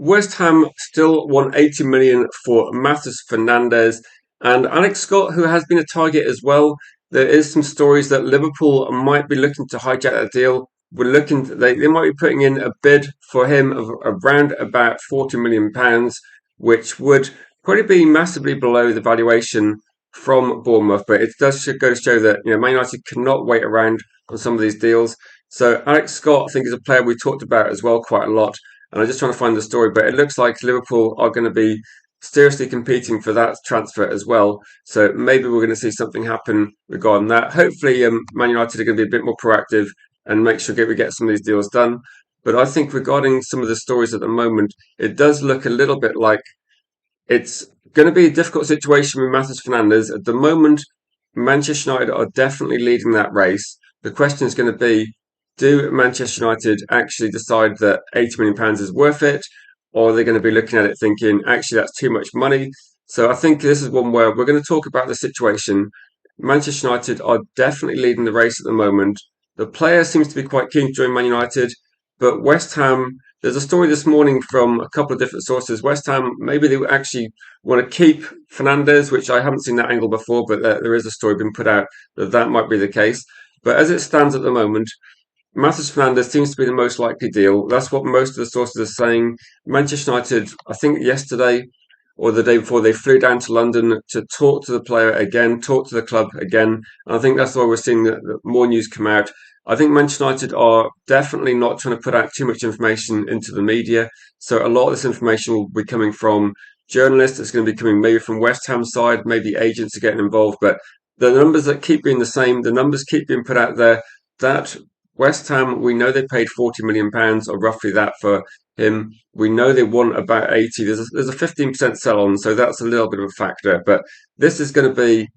West Ham still want 80 million for Matheus Fernandes and Alex Scott, who has been a target as well. There is some stories that Liverpool might be looking to hijack that deal. They might be putting in a bid for him of around about £40 million, which would probably be massively below the valuation from Bournemouth. But it does go to show that Man United cannot wait around on some of these deals. So Alex Scott, I think, is a player we talked about as well quite a lot. And I'm just trying to find the story, but it looks like Liverpool are going to be seriously competing for that transfer as well. So maybe we're going to see something happen regarding that. Hopefully, Man United are going to be a bit more proactive and make sure we get some of these deals done. But I think regarding some of the stories at the moment, it does look a little bit like it's going to be a difficult situation with Matheus Fernandes. At the moment, Manchester United are definitely leading that race. The question is going to be, do Manchester United actually decide that £80 million is worth it? Or are they going to be looking at it thinking, actually, that's too much money? So I think this is one where we're going to talk about the situation. Manchester United are definitely leading the race at the moment. The player seems to be quite keen to join Man United, but West Ham, there's a story this morning from a couple of different sources. West Ham, maybe they actually want to keep Fernandes, which I haven't seen that angle before, but there is a story being put out that might be the case. But as it stands at the moment, Matheus Fernandes seems to be the most likely deal. That's what most of the sources are saying. Manchester United, I think yesterday or the day before, they flew down to London to talk to the player again, talk to the club again. And I think that's why we're seeing that more news come out. I think Manchester United are definitely not trying to put out too much information into the media. So a lot of this information will be coming from journalists. It's going to be coming maybe from West Ham side, maybe agents are getting involved. But the numbers that keep being the same, the numbers keep being put out there. That West Ham, we know they paid £40 million or roughly that for him. We know they want about 80. There's a 15% sell on, so that's a little bit of a factor. But this is going to be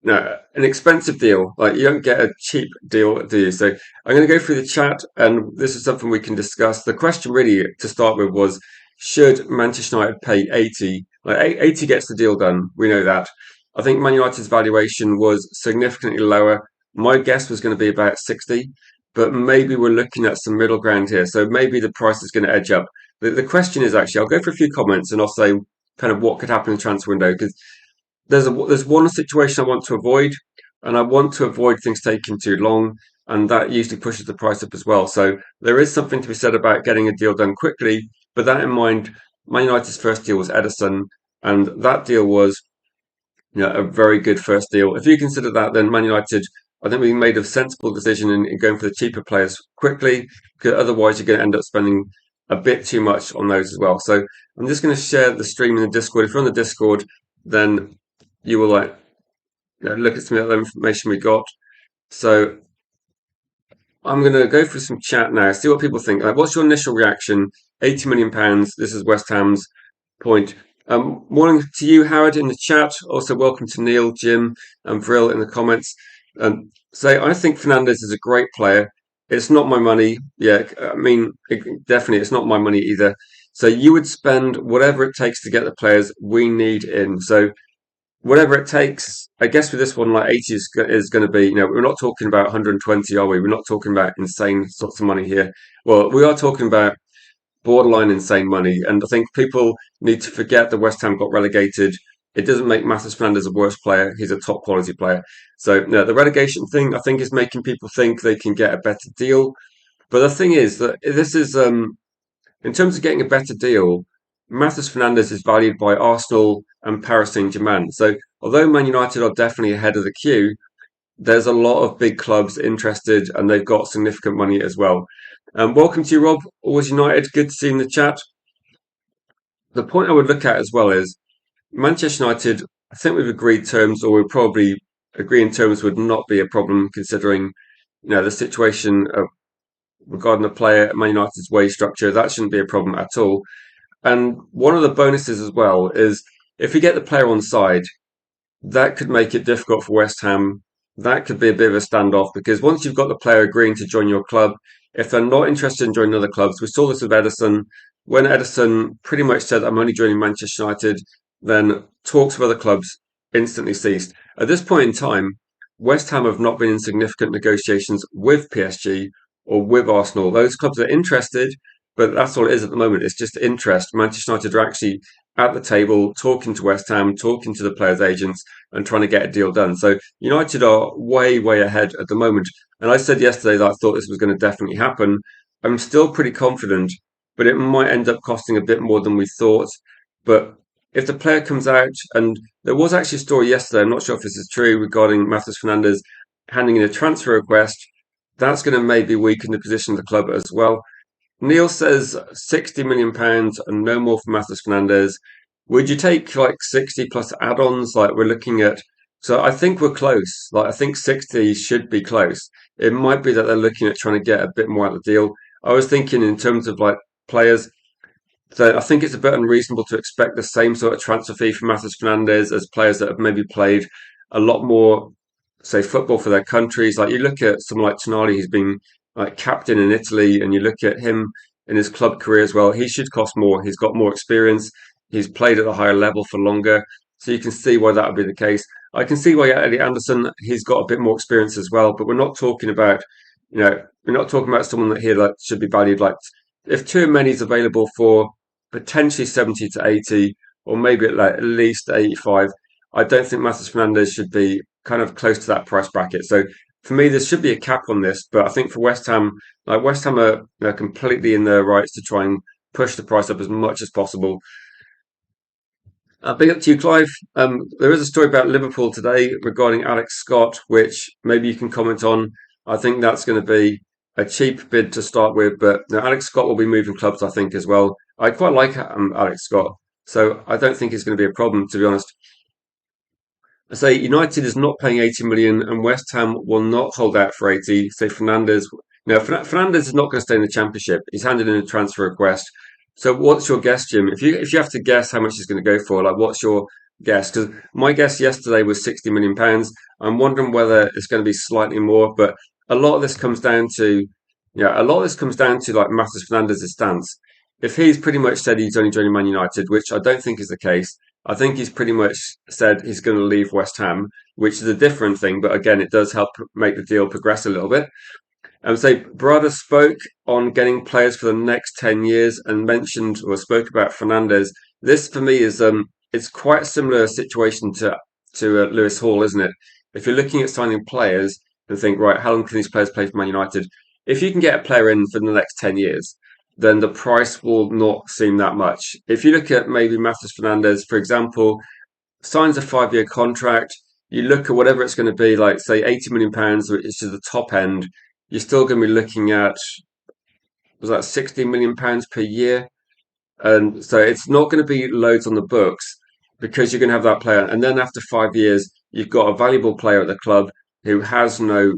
an expensive deal. Like, you don't get a cheap deal, do you? So I'm going to go through the chat, and this is something we can discuss. The question really to start with was, should Manchester United pay 80? Like, 80 gets the deal done. We know that. I think Man United's valuation was significantly lower. My guess was going to be about 60, but maybe we're looking at some middle ground here. So maybe the price is going to edge up. The question is, actually, I'll go for a few comments and I'll say kind of what could happen in the transfer window, because there's one situation I want to avoid, and I want to avoid things taking too long, and that usually pushes the price up as well. So there is something to be said about getting a deal done quickly. But that in mind, Man United's first deal was Ederson, and that deal was a very good first deal. If you consider that, then Man United, I think we made a sensible decision in going for the cheaper players quickly, because otherwise you're going to end up spending a bit too much on those as well. So I'm just going to share the stream in the Discord. If you're on the Discord, then you will look at some of the information we got. So I'm going to go through some chat now, see what people think. What's your initial reaction? £80 million. This is West Ham's point. Morning to you, Howard, in the chat. Also, welcome to Neil, Jim, and Vril in the comments. I think Fernandes is a great player. It's not my money. Yeah, I mean, definitely, it's not my money either. So you would spend whatever it takes to get the players we need in. So whatever it takes, I guess with this one, like 80 is going to be, we're not talking about 120, are we? We're not talking about insane sorts of money here. Well, we are talking about borderline insane money. And I think people need to forget that West Ham got relegated. It doesn't make Matheus Fernandes a worse player. He's a top quality player. So the relegation thing, I think, is making people think they can get a better deal. But the thing is that this is, in terms of getting a better deal, Matheus Fernandes is valued by Arsenal and Paris Saint-Germain. So although Man United are definitely ahead of the queue, there's a lot of big clubs interested, and they've got significant money as well. Welcome to you, Rob. Always United. Good to see you in the chat. The point I would look at as well is Manchester United. I think we've agreed terms, or we'll probably agree in terms would not be a problem considering, the situation regarding the player, Man United's wage structure. That shouldn't be a problem at all. And one of the bonuses as well is if you get the player on side, that could make it difficult for West Ham. That could be a bit of a standoff, because once you've got the player agreeing to join your club, if they're not interested in joining other clubs, we saw this with Ederson. When Ederson pretty much said, I'm only joining Manchester United, then talks with other clubs instantly ceased. At this point in time, West Ham have not been in significant negotiations with PSG or with Arsenal. Those clubs are interested, but that's all it is at the moment. It's just interest. Manchester United are actually at the table talking to West Ham, talking to the players' agents, and trying to get a deal done. So United are way, way ahead at the moment. And I said yesterday that I thought this was going to definitely happen. I'm still pretty confident, but it might end up costing a bit more than we thought. But if the player comes out, and there was actually a story yesterday, I'm not sure if this is true, regarding Matheus Fernandes handing in a transfer request, that's going to maybe weaken the position of the club as well. Neil says £60 million and no more for Matheus Fernandes. Would you take like 60 plus add-ons? Like we're looking at, so I think we're close. Like I think 60 should be close. It might be that they're looking at trying to get a bit more out of the deal. I was thinking in terms of like players, so I think it's a bit unreasonable to expect the same sort of transfer fee for Matheus Fernandes as players that have maybe played a lot more, say, football for their countries. Like you look at someone like Tonali, who's been like captain in Italy, and you look at him in his club career as well. He should cost more. He's got more experience. He's played at a higher level for longer, so you can see why that would be the case. I can see why Eddie Anderson, he's got a bit more experience as well, but we're not talking about, we're not talking about someone that here like should be valued like if Tchouameni's available for potentially 70 to 80, or maybe at least 85. I don't think Matheus Fernandes should be kind of close to that price bracket. So for me, there should be a cap on this. But I think for West Ham, like West Ham are completely in their rights to try and push the price up as much as possible. Big up to you, Clive. There is a story about Liverpool today regarding Alex Scott, which maybe you can comment on. I think that's going to be a cheap bid to start with, but Alex Scott will be moving clubs, I think, as well. I quite like Alex Scott, so I don't think it's going to be a problem, to be honest. I say United is not paying 80 million, and West Ham will not hold out for 80. Say Fernandes. No, Fernandes is not going to stay in the Championship. He's handed in a transfer request. So, what's your guess, Jim? If you have to guess how much he's going to go for, like, what's your guess? Because my guess yesterday was 60 million pounds. I'm wondering whether it's going to be slightly more, but a lot of this comes down to, yeah, a lot of this comes down to like Matheus Fernandes' stance. If he's pretty much said he's only joining Man United, which I don't think is the case, I think he's pretty much said he's going to leave West Ham, which is a different thing. But again, it does help make the deal progress a little bit. And say Brother spoke on getting players for the next 10 years and mentioned or spoke about Fernandes. This for me is it's quite a similar situation to Lewis Hall, isn't it? If you're looking at signing players and think, right, how long can these players play for Man United? If you can get a player in for the next 10 years, then the price will not seem that much. If you look at maybe Matheus Fernandes, for example, signs a 5 year contract, you look at whatever it's going to be, like say £80 million, which is the top end, you're still going to be looking at was that £60 million per year, and so it's not going to be loads on the books because you're going to have that player, and then after 5 years, you've got a valuable player at the club who has no,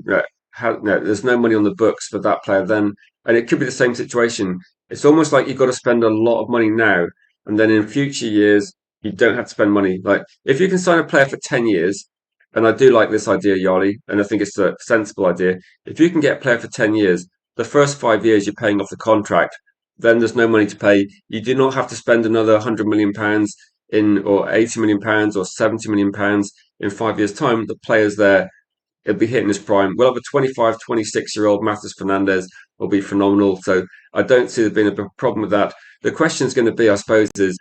there's no money on the books for that player then, and it could be the same situation. It's almost like you've got to spend a lot of money now, and then in future years you don't have to spend money. Like if you can sign a player for 10 years, and I do like this idea, Yali, and I think it's a sensible idea. If you can get a player for 10 years, the first 5 years you're paying off the contract, then there's no money to pay. You do not have to spend another £100 million in, or £80 million or £70 million in 5 years' time. The player's there, he'll be hitting his prime. We'll have a 25, 26-year-old Matheus Fernandes will be phenomenal. So I don't see there being a problem with that. The question is going to be, I suppose, is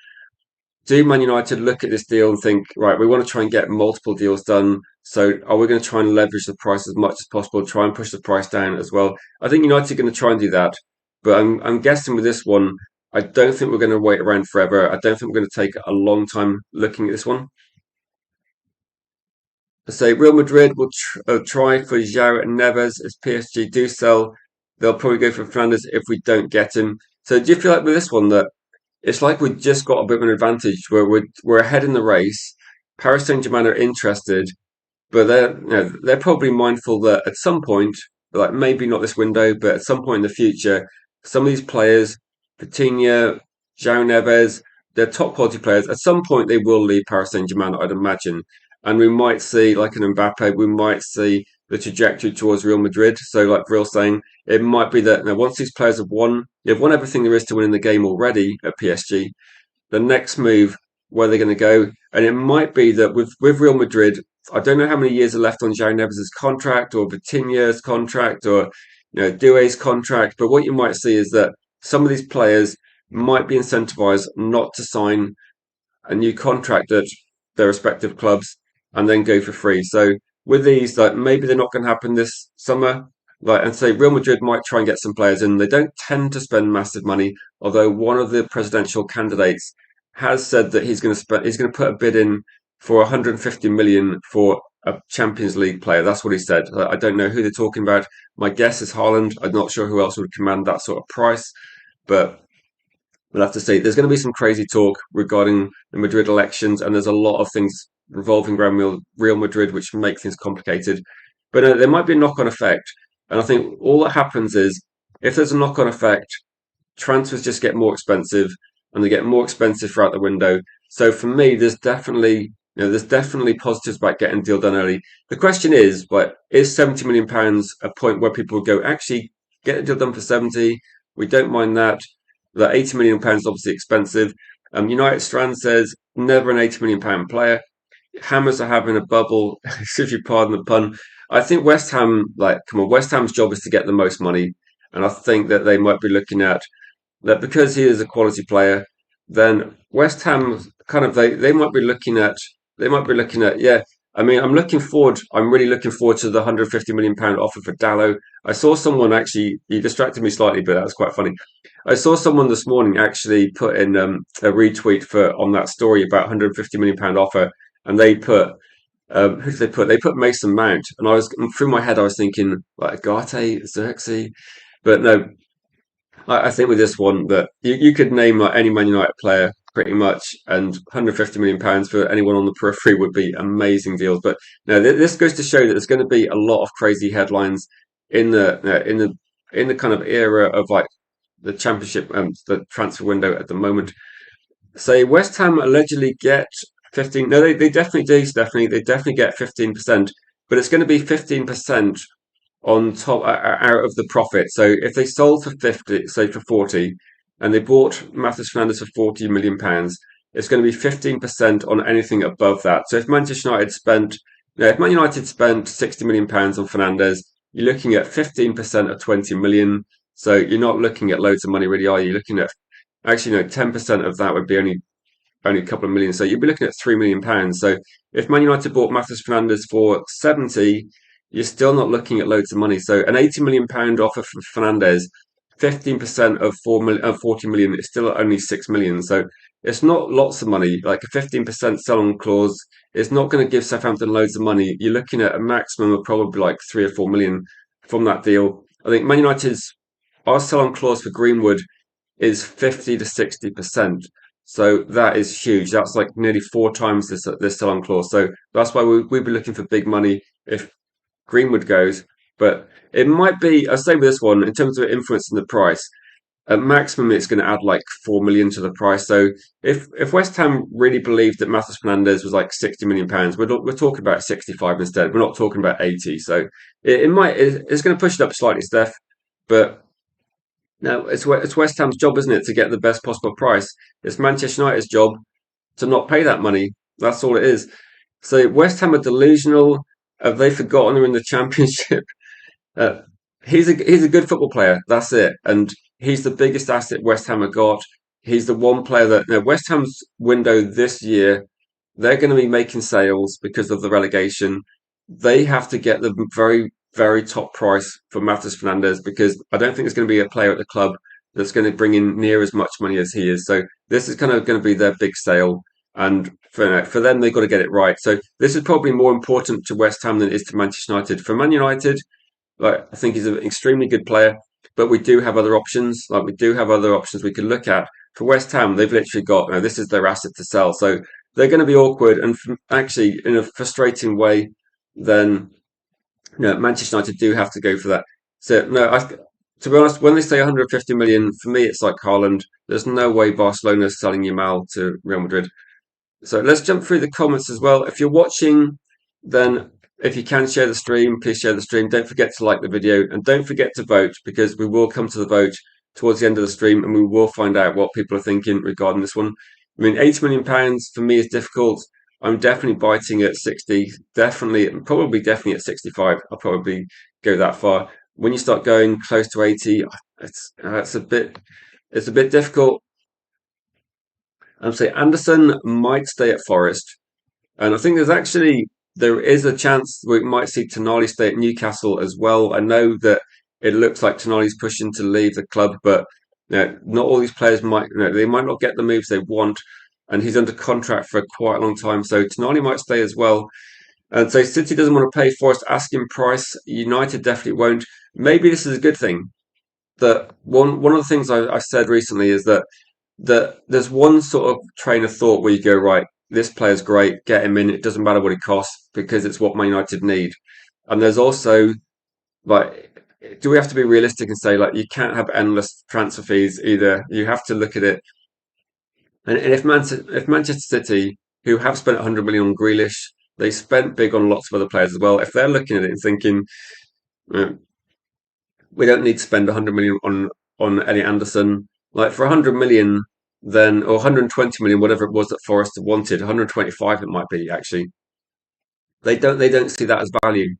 do Man United look at this deal and think, right, we want to try and get multiple deals done. So are we going to try and leverage the price as much as possible, try and push the price down as well? I think United are going to try and do that. But I'm guessing with this one, I don't think we're going to wait around forever. I don't think we're going to take a long time looking at this one. I say Real Madrid will try for João Neves as PSG do sell. They'll probably go for Fernandes if we don't get him. So do you feel like with this one that it's like we've just got a bit of an advantage where we're ahead in the race. Paris Saint-Germain are interested, but they're probably mindful that at some point, like maybe not this window, but at some point in the future, some of these players, Coutinho, João Neves, they're top quality players. At some point, they will leave Paris Saint-Germain, I'd imagine, and we might see like an Mbappe, we might see the trajectory towards Real Madrid. So, like Real saying, it might be that once these players have won, they've won everything there is to win in the game already at PSG. The next move, where they're going to go, and it might be that with Real Madrid, I don't know how many years are left on João Neves' contract or Vitinha's contract or Doué's contract, but what you might see is that some of these players might be incentivized not to sign a new contract at their respective clubs and then go for free. So with these, like maybe they're not going to happen this summer. Like, and say Real Madrid might try and get some players in. They don't tend to spend massive money, although one of the presidential candidates has said that he's going to put a bid in for 150 million for a Champions League player. That's what he said. I don't know who they're talking about. My guess is Haaland. I'm not sure who else would command that sort of price, but we'll have to see. There's going to be some crazy talk regarding the Madrid elections, and there's a lot of things revolving around Real Madrid, which make things complicated. But there might be a knock-on effect, and I think all that happens is if there's a knock-on effect, transfers just get more expensive, and they get more expensive throughout the window. So for me, there's definitely positives about getting a deal done early. The question is, but is £70 million a point where people go, actually, get a deal done for 70? We don't mind that. That £80 million is obviously expensive. United Strand says never an £80 million player. Hammers are having a bubble, if you pardon the pun. I think West Ham, like, come on, West Ham's job is to get the most money, and I think that they might be looking at that because he is a quality player. Then West Ham kind of they might be looking at yeah. I mean, I'm really looking forward to the £150 million offer for Dallo. I saw someone actually, he distracted me slightly, but that was quite funny. I saw someone this morning actually put in a retweet for on that story about £150 million offer, and they put who did they put? They put Mason Mount, and I was through my head I was thinking like Agate, Xerxes, but no. I think with this one that you could name like any Man United player pretty much, and £150 million for anyone on the periphery would be amazing deals. But no, this goes to show that there's going to be a lot of crazy headlines in the kind of era of like the championship and the transfer window at the moment. Say West Ham allegedly get 15. No, they definitely do, Stephanie. They definitely get 15%, but it's going to be 15% on top out of the profit. So if they sold for 50, say for 40, and they bought Matheus Fernandes for £40 million, it's going to be 15% on anything above that. So if Man United spent £60 million on Fernandes, you're looking at 15% of 20 million. So you're not looking at loads of money, really, are you? You're looking at actually no, 10% of that would be only a couple of million. So you'd be looking at £3 million. So if Man United bought Matheus Fernandes for 70, you're still not looking at loads of money. So an £80 million offer for Fernandes, 15% of 40 million is still only 6 million. So it's not lots of money. Like a 15% sell-on clause is not going to give Southampton loads of money. You're looking at a maximum of probably like 3 or 4 million from that deal. I think Man United's our sell-on clause for Greenwood is 50 to 60%. So that is huge. That's like nearly 4 times this sell-on clause. So that's why we'd be looking for big money if Greenwood goes. But it might be, I say with this one, in terms of influencing the price, at maximum it's going to add like 4 million to the price. So if West Ham really believed that Matheus Fernandes was like £60 million, we're talking about 65 instead. We're not talking about 80. So it's going to push it up slightly, Steph. But no, it's West Ham's job, isn't it, to get the best possible price? It's Manchester United's job to not pay that money. That's all it is. So West Ham are delusional. Have they forgotten they're in the Championship? Uh, he's a good football player. That's it, and he's the biggest asset West Ham have got. He's the one player that West Ham's window this year. They're going to be making sales because of the relegation. They have to get the very very top price for Matheus Fernandes because I don't think there's going to be a player at the club that's going to bring in near as much money as he is. So this is kind of going to be their big sale, and for them they've got to get it right. So this is probably more important to West Ham than it is to Manchester United. For Man United, like I think he's an extremely good player, but we do have other options. Like we do have other options we could look at. For West Ham, they've literally got this is their asset to sell. So they're going to be awkward and actually in a frustrating way. Then Manchester United do have to go for that. So no, to be honest, when they say 150 million, for me it's like Haaland. There's no way Barcelona's selling Yamal to Real Madrid. So let's jump through the comments as well. If you're watching, then if you can share the stream, please share the stream. Don't forget to like the video and don't forget to vote because we will come to the vote towards the end of the stream and we will find out what people are thinking regarding this one. I mean, £80 million for me is difficult. I'm definitely biting at 60, probably definitely at 65. I'll probably go that far. When you start going close to 80, it's a bit. it's a bit difficult. I'd say Anderson might stay at Forest, and I think there is a chance we might see Tonali stay at Newcastle as well. I know that it looks like Tonali's pushing to leave the club, but not all these players they might not get the moves they want, and he's under contract for quite a long time. So Tonali might stay as well. And so City doesn't want to pay Forest asking price. United definitely won't. Maybe this is a good thing. That one of the things I said recently is that there's one sort of train of thought where you go, right, this player's great, get him in, it doesn't matter what he costs because it's what Man United need. And there's also like, do we have to be realistic and say like you can't have endless transfer fees either? You have to look at it. And if Manchester City, who have spent 100 million on Grealish, they spent big on lots of other players as well. If they're looking at it and thinking, uh, we don't need to spend 100 million on Elliot Anderson. Like for 100 million, then or 120 million, whatever it was that Forest wanted, 125 it might be actually. They don't see that as value,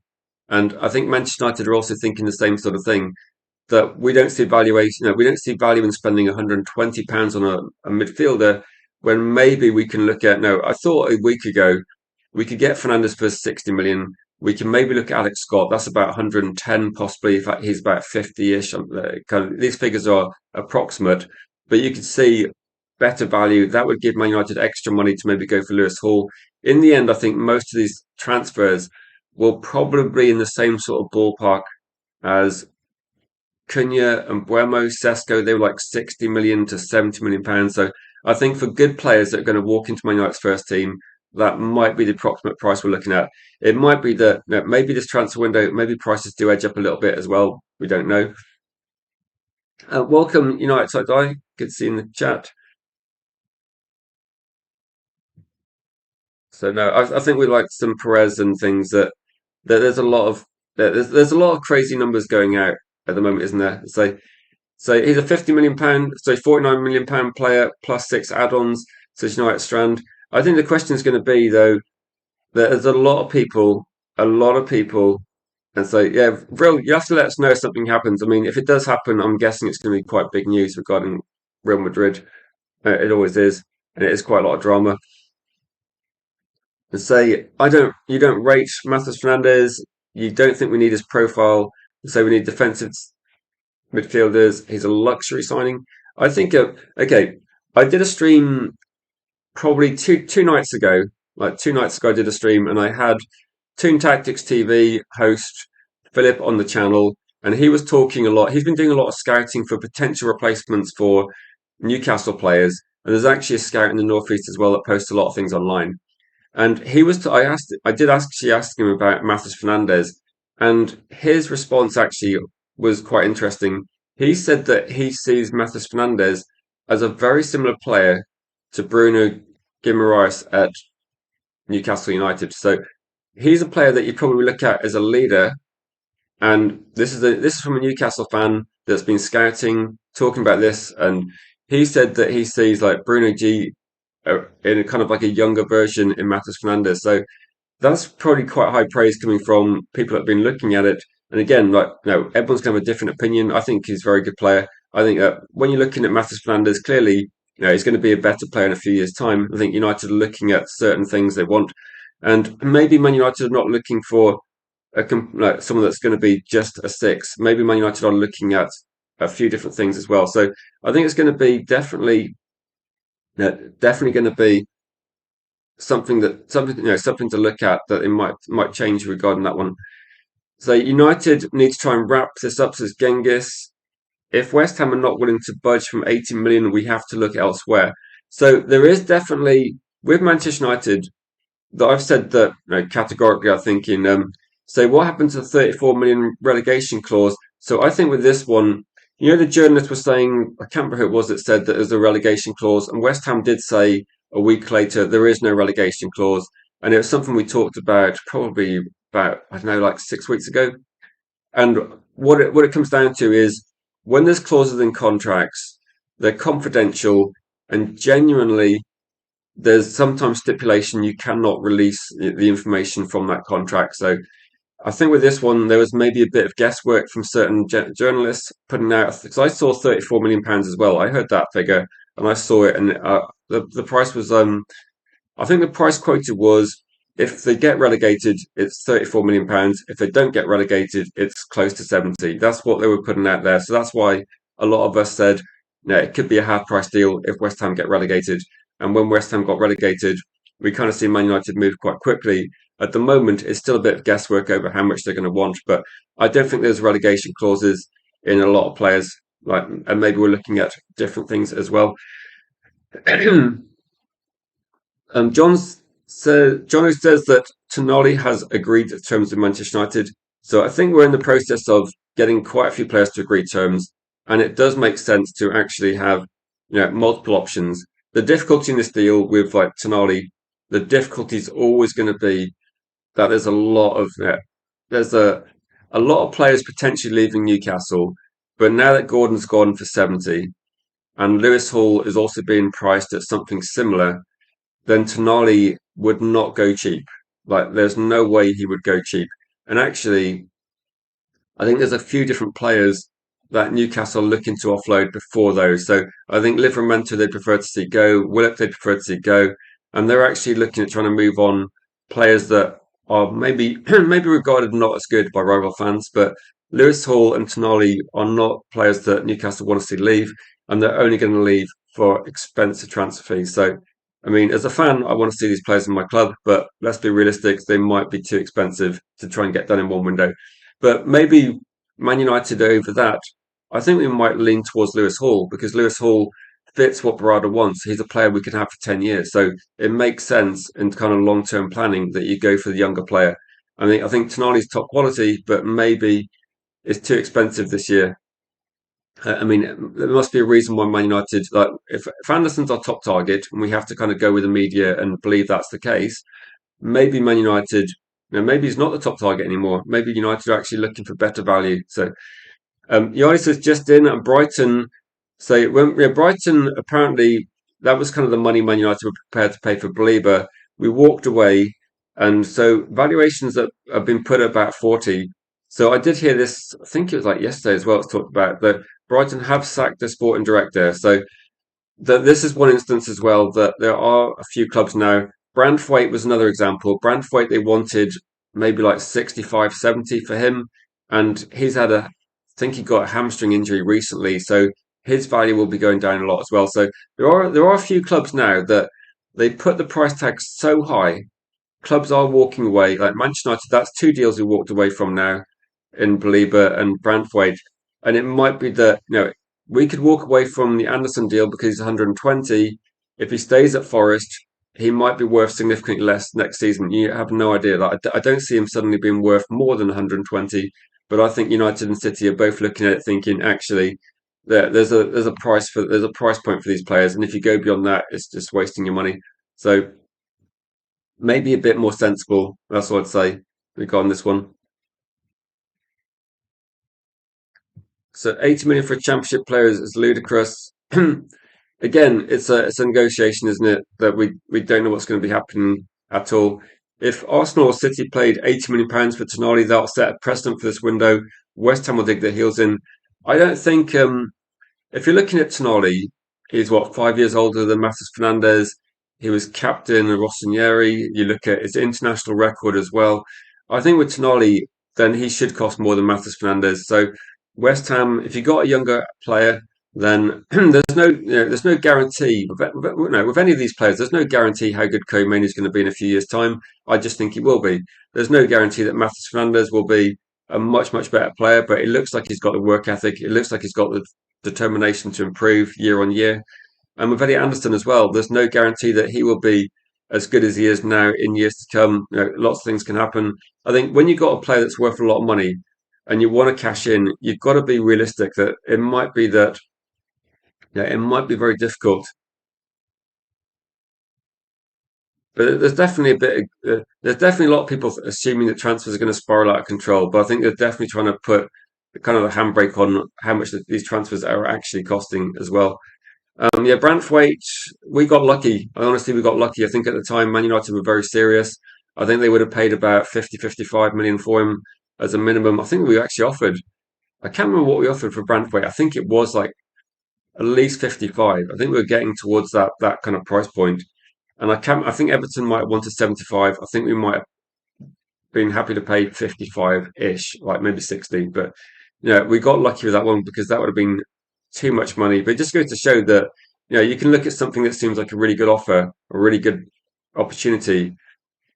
and I think Manchester United are also thinking the same sort of thing that we don't see valuation. We don't see value in spending £120 on a midfielder when maybe we can look at. No, I thought a week ago we could get Fernandes for 60 million. We can maybe look at Alex Scott. That's about 110 possibly. In fact, he's about 50-ish. These figures are approximate, but you could see better value. That would give Man United extra money to maybe go for Lewis Hall. In the end, I think most of these transfers will probably be in the same sort of ballpark as Cunha and Buemo, Sesko. They were like 60 million to 70 million pounds. So I think for good players that are going to walk into Man United's first team, that might be the approximate price we're looking at. It might be that maybe this transfer window, maybe prices do edge up a little bit as well. We don't know. Welcome, United Side Guy. Good to see you in the chat. So no, I think we like some Perez and things that there's a lot of there's a lot of crazy numbers going out at the moment, isn't there? So he's a £50 million, so £49 million player plus six add-ons. Says United Strand. I think the question is going to be though that there's a lot of people, and so yeah, real. You have to let us know if something happens. I mean, if it does happen, I'm guessing it's going to be quite big news regarding Real Madrid. It always is, and it is quite a lot of drama. And say you don't rate Matheus Fernandes. You don't think we need his profile. So we need defensive midfielders. He's a luxury signing. I think. Okay, I did a stream probably two nights ago. Like 2 nights ago, I did a stream and I had Toon Tactics TV host Philip on the channel, and he was talking a lot. He's been doing a lot of scouting for potential replacements for Newcastle players, and there's actually a scout in the Northeast as well that posts a lot of things online. And he was, I did actually ask him about Matheus Fernandes, and his response actually was quite interesting. He said that he sees Matheus Fernandes as a very similar player to Bruno Guimaraes at Newcastle United. So he's a player that you probably look at as a leader. And this is from a Newcastle fan that's been scouting, talking about this, and he said that he sees like Bruno G in a kind of like a younger version in Matheus Fernandes. So that's probably quite high praise coming from people that have been looking at it. And again, like everyone's going to have a different opinion. I think he's a very good player. I think that when you're looking at Matheus Fernandes, clearly, he's going to be a better player in a few years' time. I think United are looking at certain things they want, and maybe Man United are not looking for like someone that's going to be just a six. Maybe Man United are looking at a few different things as well. So I think it's going to be definitely going to be something to look at that it might change regarding that one. So United need to try and wrap this up, says Genghis. If West Ham are not willing to budge from 80 million, we have to look elsewhere. So there is definitely with Manchester United that I've said that categorically. I think so what happened to the 34 million relegation clause? So I think with this one, the journalist was saying, I can't remember who it was that said that there's a relegation clause, and West Ham did say a week later there is no relegation clause, and it was something we talked about probably about I don't know like 6 weeks ago. And what it comes down to is when there's clauses in contracts, they're confidential, and genuinely there's sometimes stipulation you cannot release the information from that contract. So I think with this one, there was maybe a bit of guesswork from certain journalists putting out, because I saw £34 million as well. I heard that figure and I saw it, and the price was, I think the price quoted was, if they get relegated, it's £34 million. If they don't get relegated, it's close to 70. That's what they were putting out there. So that's why a lot of us said, no, it could be a half price deal if West Ham get relegated. And when West Ham got relegated, we kind of see Man United move quite quickly. At the moment, it's still a bit of guesswork over how much they're going to want, but I don't think there's relegation clauses in a lot of players. Like, and maybe we're looking at different things as well. Jono says that Tonali has agreed terms with Manchester United. So I think we're in the process of getting quite a few players to agree terms, and it does make sense to actually have, multiple options. The difficulty in this deal with like Tonali, the difficulty is always going to be that there's a lot of players potentially leaving Newcastle, but now that Gordon's gone for 70 and Lewis Hall is also being priced at something similar, then Tonali would not go cheap. Like, there's no way he would go cheap. And actually, I think there's a few different players that Newcastle are looking to offload before those. So I think Livramento they'd prefer to see go, Willock they'd prefer to see go, and they're actually looking at trying to move on players that are maybe maybe regarded not as good by rival fans, but Lewis Hall and Tonali are not players that Newcastle want to see leave, and they're only going to leave for expensive transfer fees. So I mean, as a fan, I want to see these players in my club, but let's be realistic, they might be too expensive to try and get done in one window. But maybe Man United over that, I think we might lean towards Lewis Hall because Lewis Hall fits what Barada wants. He's a player we can have for 10 years. So it makes sense in kind of long term planning that you go for the younger player. I think Tonali's top quality, but maybe it's too expensive this year. I mean, there must be a reason why Man United, like, if Anderson's our top target and we have to kind of go with the media and believe that's the case, maybe Man United, maybe he's not the top target anymore. Maybe United are actually looking for better value. So Yannis is just in and Brighton. So Brighton, apparently that was kind of the money Man United were prepared to pay for Belieber. We walked away, and so valuations that have been put at about 40. So I did hear this. I think it was like yesterday as well. It's talked about that Brighton have sacked their sporting director. So this is one instance as well that there are a few clubs now. Brandthwaite was another example. Brandthwaite, they wanted maybe like 65, 70 for him. And he's had I think he got a hamstring injury recently. So his value will be going down a lot as well. So there are a few clubs now that they put the price tag so high. Clubs are walking away. Like Manchester United, that's two deals we walked away from now in Belieber and Brandthwaite. And it might be that, we could walk away from the Anderson deal because he's 120. If he stays at Forest, he might be worth significantly less next season. You have no idea. Like, I don't see him suddenly being worth more than 120. But I think United and City are both looking at it thinking, actually, there's a price point for these players, and if you go beyond that, it's just wasting your money. So maybe a bit more sensible. That's what I'd say regarding this one. So 80 million for a championship player is ludicrous. Again, it's a negotiation, isn't it? That we don't know what's going to be happening at all. If Arsenal or City played £80 million for Tonali, that'll set a precedent for this window. West Ham will dig their heels in. I don't think if you're looking at Tonali, he's what, 5 years older than Matheus Fernandes. He was captain of Rossinieri. You look at his international record as well. I think with Tonali, then he should cost more than Matheus Fernandes. So West Ham, if you got a younger player, then there's no guarantee with any of these players. There's no guarantee how good Coman is going to be in a few years' time. I just think he will be. There's no guarantee that Matheus Fernandes will be a much better player, but it looks like he's got the work ethic. It looks like he's got the determination to improve year on year. And with Eddie Anderson as well, there's no guarantee that he will be as good as he is now in years to come. Lots of things can happen. I think when you've got a player that's worth a lot of money and you want to cash in, you've got to be realistic that it might be that it might be very difficult. But there's definitely there's definitely a lot of people assuming that transfers are going to spiral out of control. But I think they're definitely trying to put kind of a handbrake on how much these transfers are actually costing as well. Yeah, Brandthwaite, we got lucky. Honestly, we got lucky. I think at the time, Man United were very serious. I think they would have paid about 50, 55 million for him as a minimum. I think we actually offered, I can't remember what we offered for Brantwaite. I think it was like at least 55. I think we were getting towards that kind of price point. And I think Everton might have wanted 75. I think we might have been happy to pay 55-ish, like maybe 60. But we got lucky with that one because that would have been too much money. But it just goes to show that you can look at something that seems like a really good offer, a really good opportunity,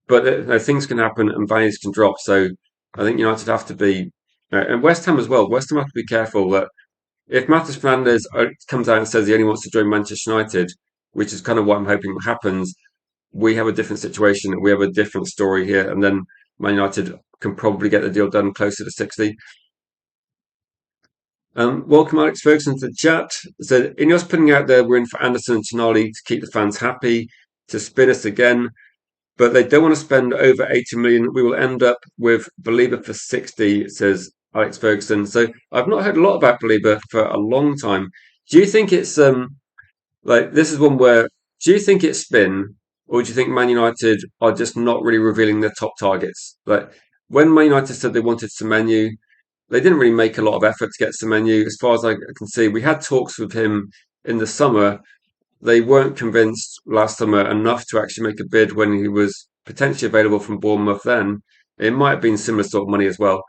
but things can happen and values can drop. So I think United have to be, and West Ham as well. West Ham have to be careful that if Matheus Fernandes comes out and says he only wants to join Manchester United, which is kind of what I'm hoping happens, we have a different situation. We have a different story here, and then Man United can probably get the deal done closer to 60. Welcome Alex Ferguson to the chat. Said Ineos putting out there we're in for Anderson and Tonali to keep the fans happy, to spin us again, but they don't want to spend over 80 million. We will end up with Belieber for 60, says Alex Ferguson. So I've not heard a lot about Belieber for a long time. Do you think it's like this is one where do you think it's spin, or do you think Man United are just not really revealing their top targets? Like when Man United said they wanted Semenyo, they didn't really make a lot of effort to get Semenyo. As far as I can see, we had talks with him in the summer. They weren't convinced last summer enough to actually make a bid when he was potentially available from Bournemouth then. It might have been similar sort of money as well.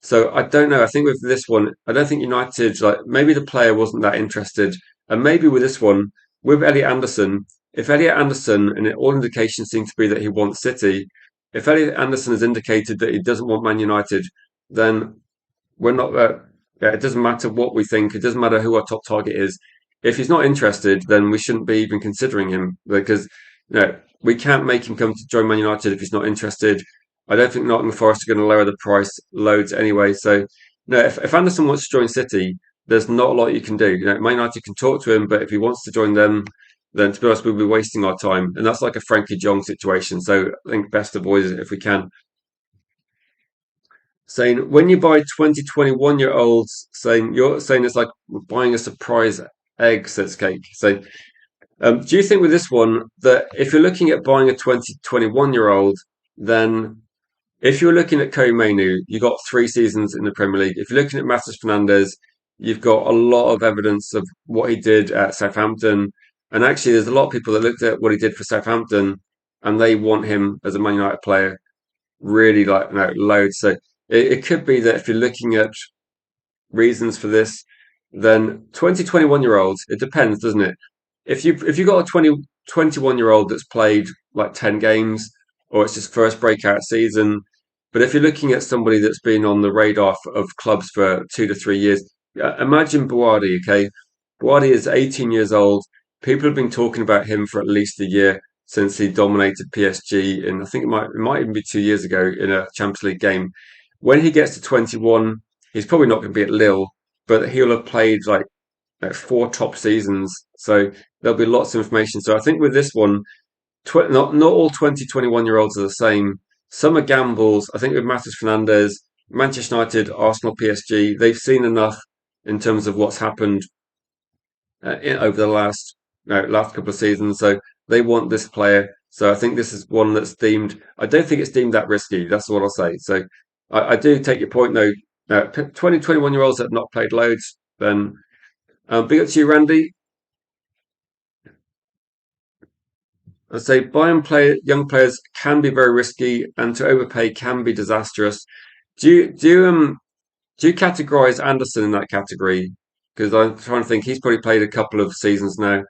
So I don't know. I think with this one, I don't think United, like maybe the player wasn't that interested. And maybe with this one, with Elliot Anderson, if Elliot Anderson, and all indications seem to be that he wants City, if Elliot Anderson has indicated that he doesn't want Man United, then we're not yeah, it doesn't matter what we think. It doesn't matter who our top target is. If he's not interested, then we shouldn't be even considering him because we can't make him come to join Man United if he's not interested. I don't think Nottingham Forest are going to lower the price loads anyway. So no, if Anderson wants to join City, there's not a lot you can do. Man United can talk to him, but if he wants to join them, then to be honest, we'll be wasting our time. And that's like a Frankie Jong situation. So I think best avoid it if we can. Saying when you buy 20, 21-year-olds, saying you're saying it's like buying a surprise egg, says Cake. So do you think with this one that if you're looking at buying a 20, 21-year-old, then if you're looking at Kobe Mainu, you got 3 seasons in the Premier League. If you're looking at Matheus Fernandes, you've got a lot of evidence of what he did at Southampton. And actually, there's a lot of people that looked at what he did for Southampton and they want him as a Man United player really like loads. So it could be that if you're looking at reasons for this, then 20, 21 year olds, it depends, doesn't it? If you got a 20, 21-year old that's played like 10 games or it's his first breakout season, but if you're looking at somebody that's been on the radar of clubs for 2 to 3 years, imagine Buwadi, okay? Buwadi is 18 years old. People have been talking about him for at least a year since he dominated PSG in, I think it might even be 2 years ago in a Champions League game. When he gets to 21, he's probably not going to be at Lille, but he'll have played like 4 top seasons. So there'll be lots of information. So I think with this one, not all 20, 21-year-olds are the same. Some are gambles. I think with Matheus Fernandes, Manchester United, Arsenal, PSG, they've seen enough in terms of what's happened over the last couple of seasons. So they want this player. So I think this is one that's deemed. I don't think it's deemed that risky. That's what I'll say. So I do take your point though. 20, 21-year-olds that have not played loads, then big up to you, Randy. I'd say buying young players can be very risky, and to overpay can be disastrous. Do you categorize Anderson in that category? Because I'm trying to think, he's probably played a couple of seasons now.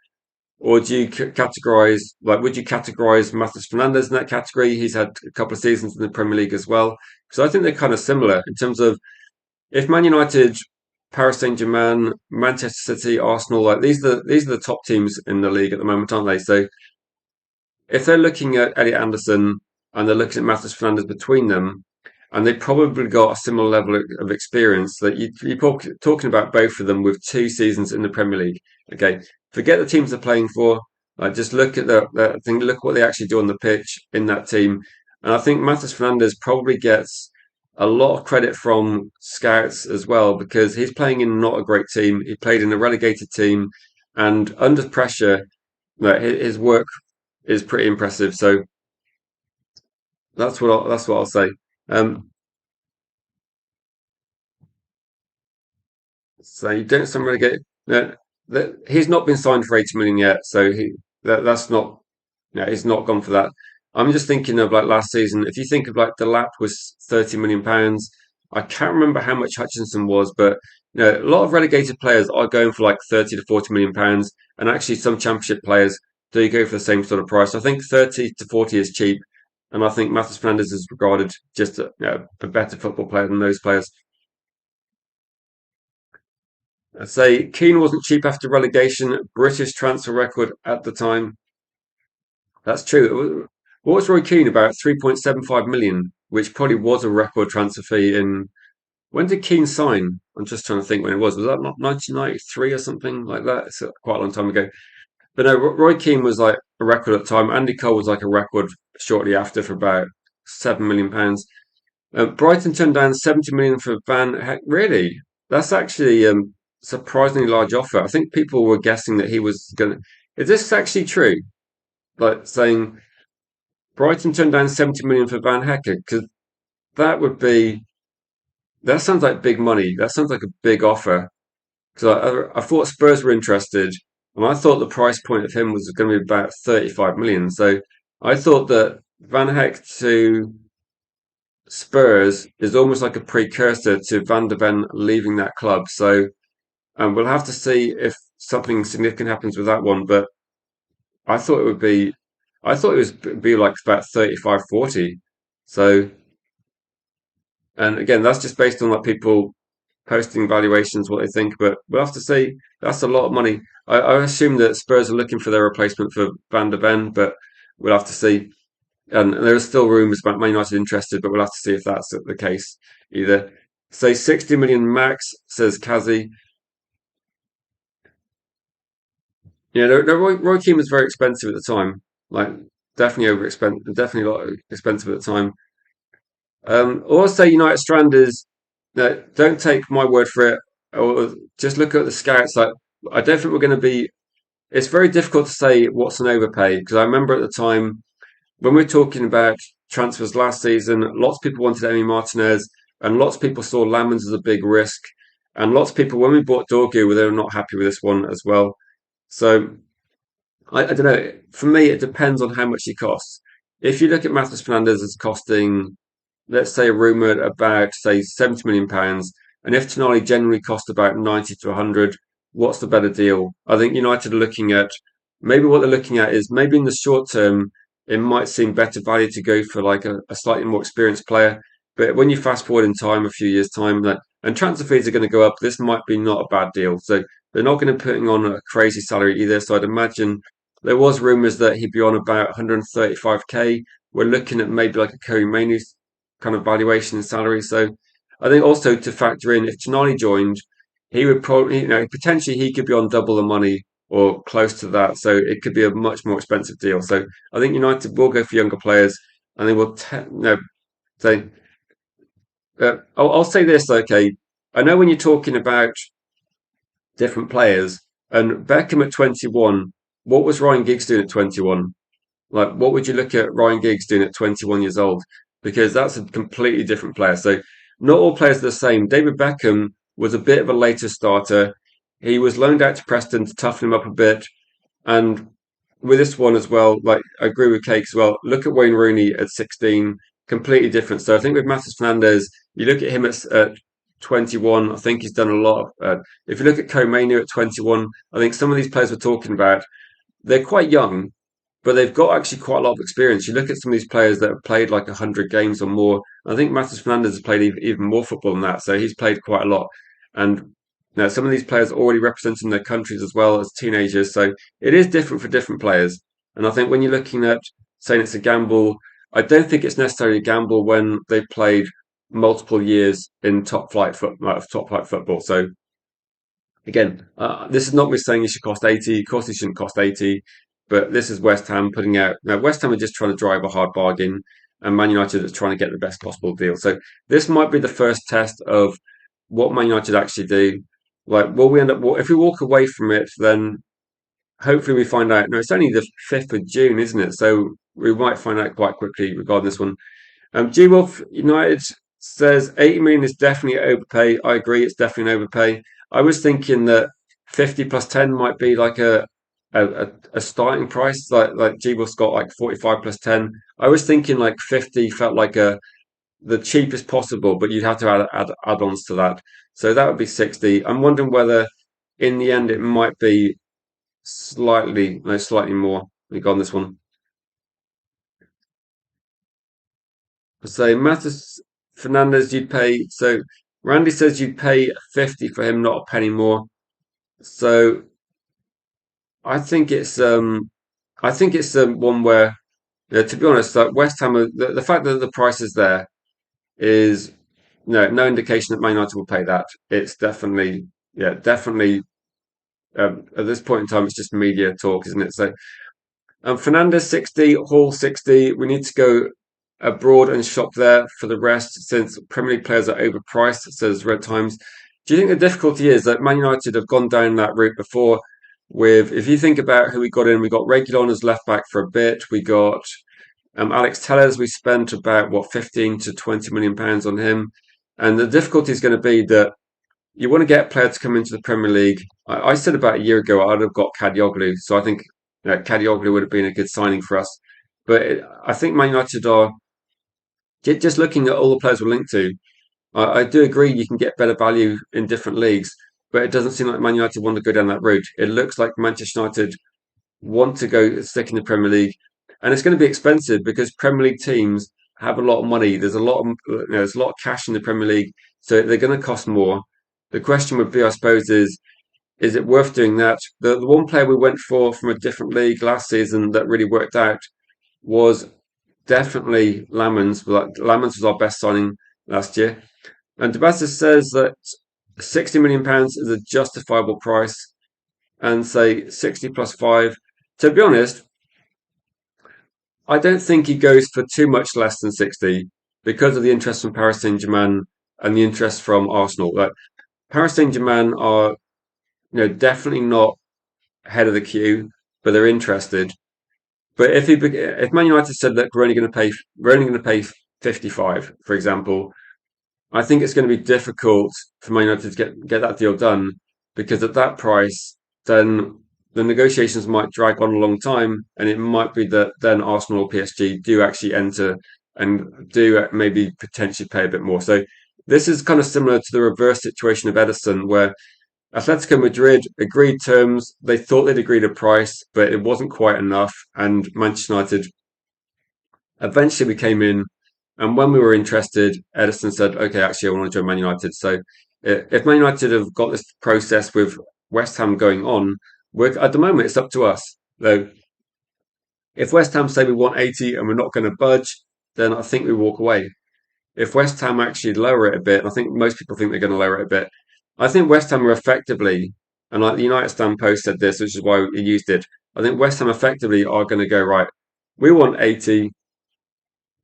Or do you categorize, like, would you categorize Matheus Fernandes in that category? He's had a couple of seasons in the Premier League as well. So I think they're kind of similar in terms of if Man United, Paris Saint-Germain, Manchester City, Arsenal, like these are the top teams in the league at the moment, aren't they? So if they're looking at Elliot Anderson and they're looking at Matheus Fernandes between them, and they probably got a similar level of experience that you're talking about both of them with 2 seasons in the Premier League. Okay, forget the teams they're playing for. Just look at the thing. Look what they actually do on the pitch in that team. And I think Matheus Fernandes probably gets a lot of credit from scouts as well because he's playing in not a great team. He played in a relegated team, and under pressure, his work is pretty impressive. So that's what I'll say. Um, so you don't sound really get that he's not been signed for 80 million yet, so that's not he's not gone for that. I'm just thinking of like last season. If you think of like the lap was 30 million pounds, I can't remember how much Hutchinson was, but a lot of relegated players are going for like 30 to 40 million pounds, and actually some championship players do go for the same sort of price. I think 30 to 40 is cheap, and I think Matheus Fernandes is regarded just a better football player than those players. I'd say Keane wasn't cheap after relegation. British transfer record at the time. That's true. What was Roy Keane about 3.75 million, which probably was a record transfer fee in. When did Keane sign? I'm just trying to think when it was. Was that not 1993 or something like that? It's quite a long time ago. But no, Roy Keane was like a record at the time. Andy Cole was like a record shortly after for about £7 million. Brighton turned down 70 million for Van Heck. Really? That's actually surprisingly large offer. I think people were guessing that he was going to. Is this actually true? Like saying Brighton turned down 70 million for Van Hecker? Because that would be. That sounds like big money. That sounds like a big offer. Because I thought Spurs were interested, and I thought the price point of him was going to be about 35 million. So I thought that Van Heck to Spurs is almost like a precursor to Van de Ven leaving that club. So we'll have to see if something significant happens with that one. But I thought it would be, I thought it was be like about 35, 40. So, and again, that's just based on like people posting valuations, what they think. But we'll have to see. That's a lot of money. I assume that Spurs are looking for their replacement for Van de Ven, but we'll have to see. And there are still rumours about Man United interested, but we'll have to see if that's the case either. Say 60 million max, says Kazi. Yeah, Roy Keane was very expensive at the time. Like definitely over expensive, definitely a lot expensive at the time. Or say United Stranders. Don't take my word for it. Or just look at the scouts. Like I don't think we're going to be. It's very difficult to say what's an overpay because I remember at the time when we were talking about transfers last season, lots of people wanted Emi Martinez, and lots of people saw Lamans as a big risk, and lots of people when we bought Dorgu, they were not happy with this one as well. So I don't know. For me, it depends on how much he costs. If you look at Matheus Fernandes as costing, let's say, rumoured about say £70 million, and if Tonali generally cost about 90 to 100, what's the better deal? I think United are looking at maybe what they're looking at is maybe in the short term it might seem better value to go for like a slightly more experienced player, but when you fast forward in time, a few years time, that and transfer fees are going to go up. This might be not a bad deal. So they're not going to be putting on a crazy salary either. So I'd imagine there was rumours that he'd be on about 135k. We're looking at maybe like a Kobe Mainoo's kind of valuation and salary. So I think also to factor in if Tonali joined, he would probably, potentially he could be on double the money or close to that. So it could be a much more expensive deal. So I think United will go for younger players and they will, say, I'll say this, okay. I know when you're talking about different players and Beckham at 21, what was Ryan Giggs doing at 21? Like, what would you look at Ryan Giggs doing at 21 years old? Because that's a completely different player. So, not all players are the same. David Beckham was a bit of a later starter. He was loaned out to Preston to toughen him up a bit. And with this one as well, like, I agree with Cake as well. Look at Wayne Rooney at 16, completely different. So, I think with Matheus Fernandes, you look at him at 21, I think he's done a lot. If you look at Komenu at 21, I think some of these players we're talking about, they're quite young, but they've got actually quite a lot of experience. You look at some of these players that have played like 100 games or more. I think Matheus Fernandes has played even more football than that, so he's played quite a lot. And some of these players are already representing their countries as well as teenagers, so it is different for different players. And I think when you're looking at saying it's a gamble, I don't think it's necessarily a gamble when they've played multiple years in top flight football. So again, this is not me saying it should cost 80. Of course, it shouldn't cost 80. But this is West Ham putting out. Now, West Ham are just trying to drive a hard bargain, and Man United is trying to get the best possible deal. So this might be the first test of what Man United actually do. Like, will we end up? If we walk away from it, then hopefully we find out. No, it's only the 5th of June, isn't it? So we might find out quite quickly regarding this one. G Wolf United says 80 million is definitely overpay. I agree, it's definitely an overpay. I was thinking that 50 plus 10 might be like a starting price, like G Wolf's got like 45 plus 10. I was thinking like 50 felt like a the cheapest possible, but you'd have to add add-ons to that. So that would be 60. I'm wondering whether in the end it might be slightly more. We got on this one. So Matheus Fernandez, you'd pay. So Randy says you'd pay 50 for him, not a penny more. So I think it's one where, to be honest, like West Ham, the fact that the price is there is no indication that Man United will pay that. It's definitely, yeah, definitely. At this point in time, it's just media talk, isn't it? So Fernandez 60, Hall 60. We need to go abroad and shop there for the rest, since Premier League players are overpriced, says Red Times. Do you think the difficulty is that Man United have gone down that route before? If you think about who we got in, we got Reguilon as left back for a bit. We got Alex Telles. We spent about what 15 to 20 million pounds on him, and the difficulty is going to be that you want to get a player to come into the Premier League. I said about a year ago I'd have got Kadioglu, so I think Kadioglu would have been a good signing for us. But I think Man United are just looking at all the players we're linked to. I do agree you can get better value in different leagues, but it doesn't seem like Man United want to go down that route. It looks like Manchester United want to go stick in the Premier League, and it's going to be expensive because Premier League teams have a lot of money. There's a lot of cash in the Premier League, so they're going to cost more. The question would be, I suppose, is it worth doing that? The one player we went for from a different league last season that really worked out was definitely Lamans. Lamans was our best signing last year. And Debassis says that £60 million is a justifiable price, and say 60 plus 5. To be honest, I don't think he goes for too much less than 60 because of the interest from Paris Saint-Germain and the interest from Arsenal. Like Paris Saint-Germain are, definitely not head of the queue, but they're interested. But if Man United said, look, we're only going to pay 55, for example, I think it's going to be difficult for Man United to get that deal done, because at that price, then the negotiations might drag on a long time, and it might be that then Arsenal or PSG do actually enter and do maybe potentially pay a bit more. So this is kind of similar to the reverse situation of Edison, where Atletico Madrid agreed terms. They thought they'd agreed a price, but it wasn't quite enough. And Manchester United eventually we came in, and when we were interested, Edison said, "Okay, actually, I want to join Man United." So if Man United have got this process with West Ham going on, at the moment it's up to us. Though, if West Ham say we want 80 and we're not going to budge, then I think we walk away. If West Ham actually lower it a bit, and I think most people think they're going to lower it a bit, I think West Ham are effectively, and like the United Stand Post said this, which is why we used it. I think West Ham effectively are going to go, right. We want 80.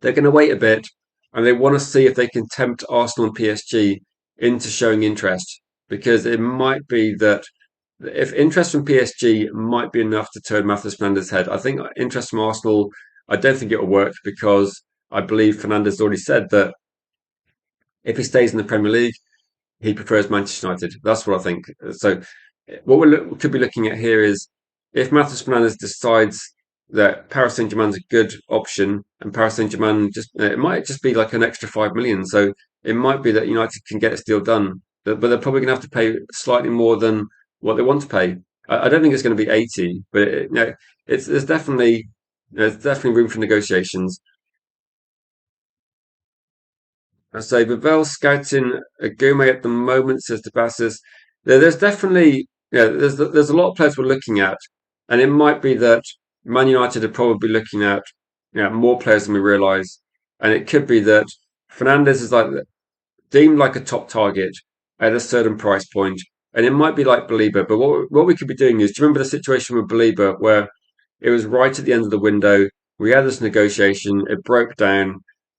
They're going to wait a bit, and they want to see if they can tempt Arsenal and PSG into showing interest, because it might be that if interest from PSG might be enough to turn Matheus Fernandes' head. I think interest from Arsenal, I don't think it will work, because I believe Fernandes already said that if he stays in the Premier League, he prefers Manchester United. That's what I think. So what we could be looking at here is, if Matheus Fernandes decides that Paris Saint-Germain's a good option, and Paris Saint-Germain it might just be like an extra 5 million. So it might be that United can get this deal done, but they're probably going to have to pay slightly more than what they want to pay. I don't think it's going to be 80, but there's definitely room for negotiations. I say Pavel scouting a Goume at the moment, says Debassis. There's definitely, there's a lot of players we're looking at, and it might be that Man United are probably looking at more players than we realise, and it could be that Fernandez is like deemed like a top target at a certain price point, and it might be like Belieber. But what we could be doing is, do you remember the situation with Belieber where it was right at the end of the window? We had this negotiation, it broke down,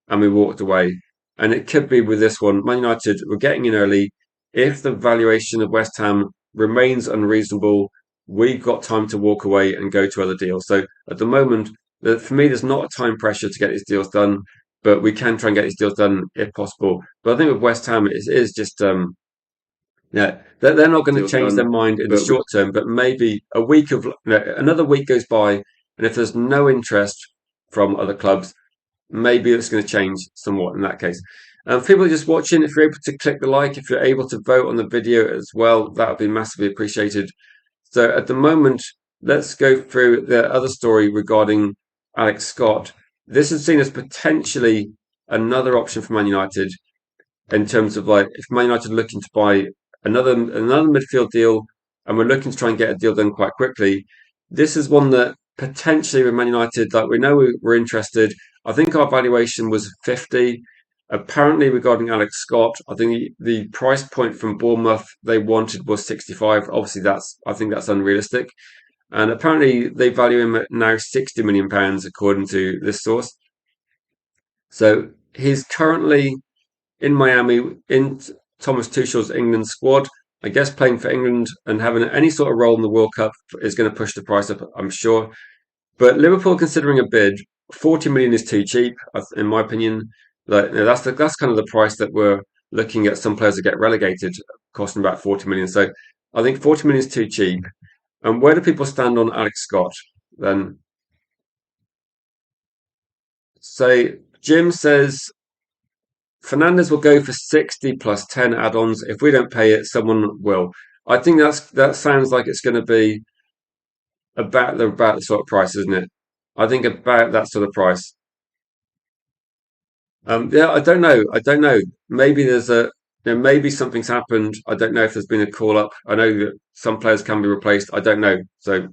and we walked away. And it could be with this one. Man United were getting in early. If the valuation of West Ham remains unreasonable, we've got time to walk away and go to other deals. So at the moment, for me, there's not a time pressure to get these deals done. but we can try and get these deals done if possible. But I think with West Ham, it is just yeah, they're not going to change their mind in the short term, but maybe a week of another week goes by, and if there's no interest from other clubs, maybe it's going to change somewhat in that case. People are just watching, if you're able to click the like, if you're able to vote on the video as well, that would be massively appreciated. So at the moment, let's go through the other story regarding Alex Scott. This is seen as potentially another option for Man United in terms of like if Man United are looking to buy another midfield deal and we're looking to try and get a deal done quite quickly. This is one that potentially with Man United, like we know we're interested. I think our valuation was 50. Apparently, regarding Alex Scott, I think the price point from Bournemouth they wanted was 65. Obviously, I think that's unrealistic. And apparently, they value him at now 60 million pounds, according to this source. So he's currently in Miami in Thomas Tuchel's England squad. I guess playing for England and having any sort of role in the World Cup is going to push the price up, I'm sure. But Liverpool considering a bid, 40 million is too cheap, in my opinion. Like that's kind of the price that we're looking at. Some players that get relegated, costing about 40 million. So I think 40 million is too cheap. And where do people stand on Alex Scott? Then say Jim says Fernandez will go for 60 plus 10 add-ons. If we don't pay it, someone will. I think that sounds like it's going to be about the sort of price, isn't it? I think about that sort of price. Yeah, I don't know. I don't know. Maybe maybe something's happened. I don't know if there's been a call up. I know that some players can be replaced. I don't know. So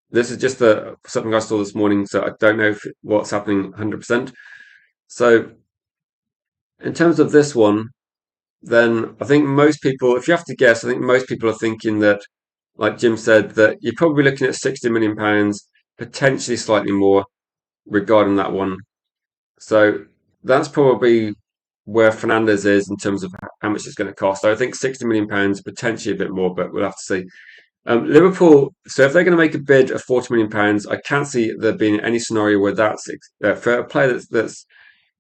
this is just something I saw this morning. So I don't know what's happening 100%. So in terms of this one, then I think most people, if you have to guess, I think most people are thinking that, like Jim said, that you're probably looking at £60 million, potentially slightly more regarding that one. So that's probably where Fernandez is in terms of how much it's going to cost. So I think £60 million, potentially a bit more, but we'll have to see. Liverpool, so if they're going to make a bid of £40 million, I can't see there being any scenario where that's for a player that's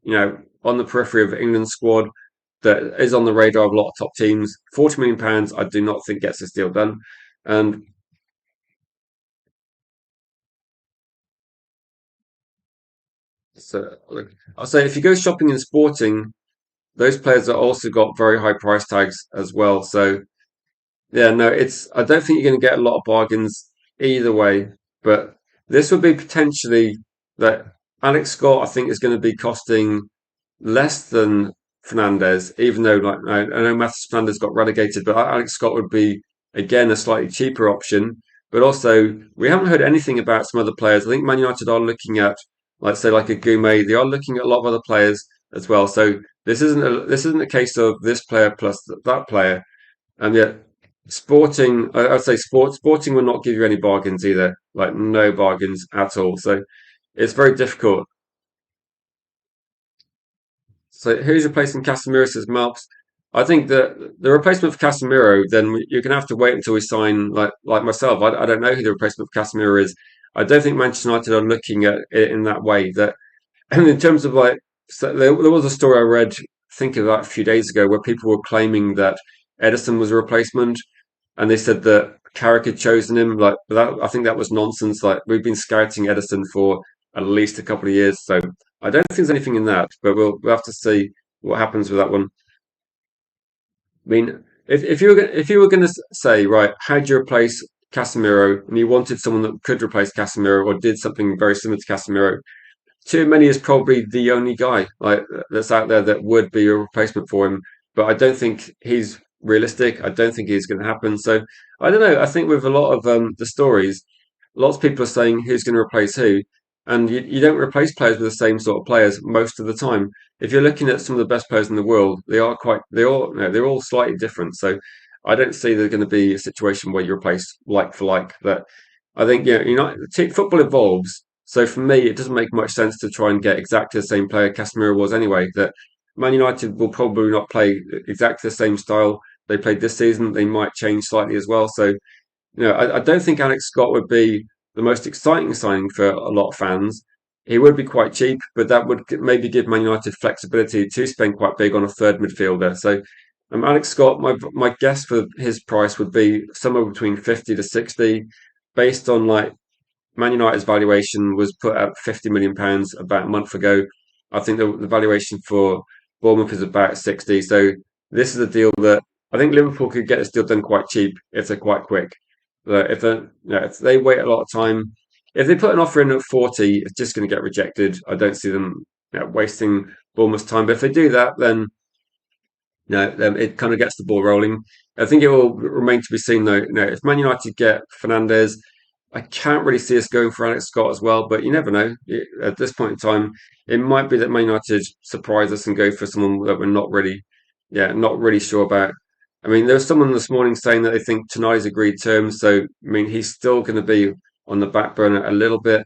on the periphery of England's squad that is on the radar of a lot of top teams. £40 million, I do not think gets this deal done. And so, look, I'll say if you go shopping in Sporting, those players are also got very high price tags as well. So yeah, no, I don't think you're going to get a lot of bargains either way. But this would be potentially that Alex Scott, I think, is going to be costing less than Fernandez, even though like I know Matheus Fernandez got relegated, but Alex Scott would be again a slightly cheaper option. But also, we haven't heard anything about some other players. I think Man United are looking at, like say, like a Goumet. They are looking at a lot of other players as well. So this isn't a case of this player plus that player. And yet, Sporting, I'd say Sporting will not give you any bargains either, like no bargains at all. So it's very difficult. So who's replacing Casemiro, says Malps. I think that the replacement for Casemiro, then you're going to have to wait until we sign, like myself. I don't know who the replacement for Casemiro is. I don't think Manchester United are looking at it in that way. That and in terms of like, so there was a story I read, I think about a few days ago, where people were claiming that Edison was a replacement, and they said that Carrick had chosen him. Like I think that was nonsense. Like we've been scouting Edison for at least a couple of years, so I don't think there's anything in that. But we'll have to see what happens with that one. I mean, if you were going to say right, how do you replace Casemiro, and you wanted someone that could replace Casemiro or did something very similar to Casemiro, Many is probably the only guy like that's out there that would be a replacement for him. But I don't think he's realistic. I don't think he's going to happen. So I don't know. I think with a lot of the stories, lots of people are saying who's going to replace who, and you don't replace players with the same sort of players most of the time. If you're looking at some of the best players in the world, they're all slightly different. So I don't see there's going to be a situation where you replace like for like. That I think football evolves. So for me, it doesn't make much sense to try and get exactly the same player Casemiro was anyway. That Man United will probably not play exactly the same style they played this season. They might change slightly as well. So I don't think Alex Scott would be the most exciting signing for a lot of fans. he would be quite cheap, but that would maybe give Man United flexibility to spend quite big on a third midfielder. So, Alex Scott, my guess for his price would be somewhere between 50 to 60, based on like Man United's valuation was put at £50 million about a month ago. I think the valuation for Bournemouth is about 60. So this is a deal that I think Liverpool could get this deal done quite cheap if they're quite quick. But if they wait a lot of time, if they put an offer in at 40, it's just going to get rejected. I don't see them wasting Bournemouth's time. But if they do that, then it kind of gets the ball rolling. I think it will remain to be seen, though. If Man United get Fernandes, I can't really see us going for Alex Scott as well. But you never know. At this point in time, it might be that Man United surprise us and go for someone that we're not really sure about. I mean, there was someone this morning saying that they think Tonali's agreed terms. So, I mean, he's still going to be on the back burner a little bit.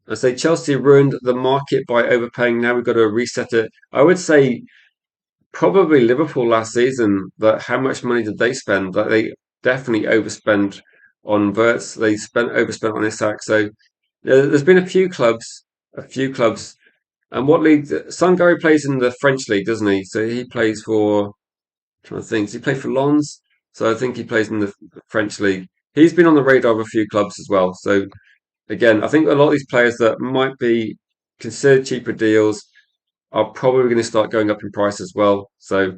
I say Chelsea ruined the market by overpaying. Now we've got to reset it. I would say probably Liverpool last season. That how much money did they spend? Like they definitely overspent on Verts. They spent overspent on Isak. So there's been a few clubs. And what league? Sangari plays in the French league, doesn't he? So he plays for. I'm trying to think. Does he play for Lens? So I think he plays in the French league. He's been on the radar of a few clubs as well. So again, I think a lot of these players that might be considered cheaper deals are probably going to start going up in price as well. So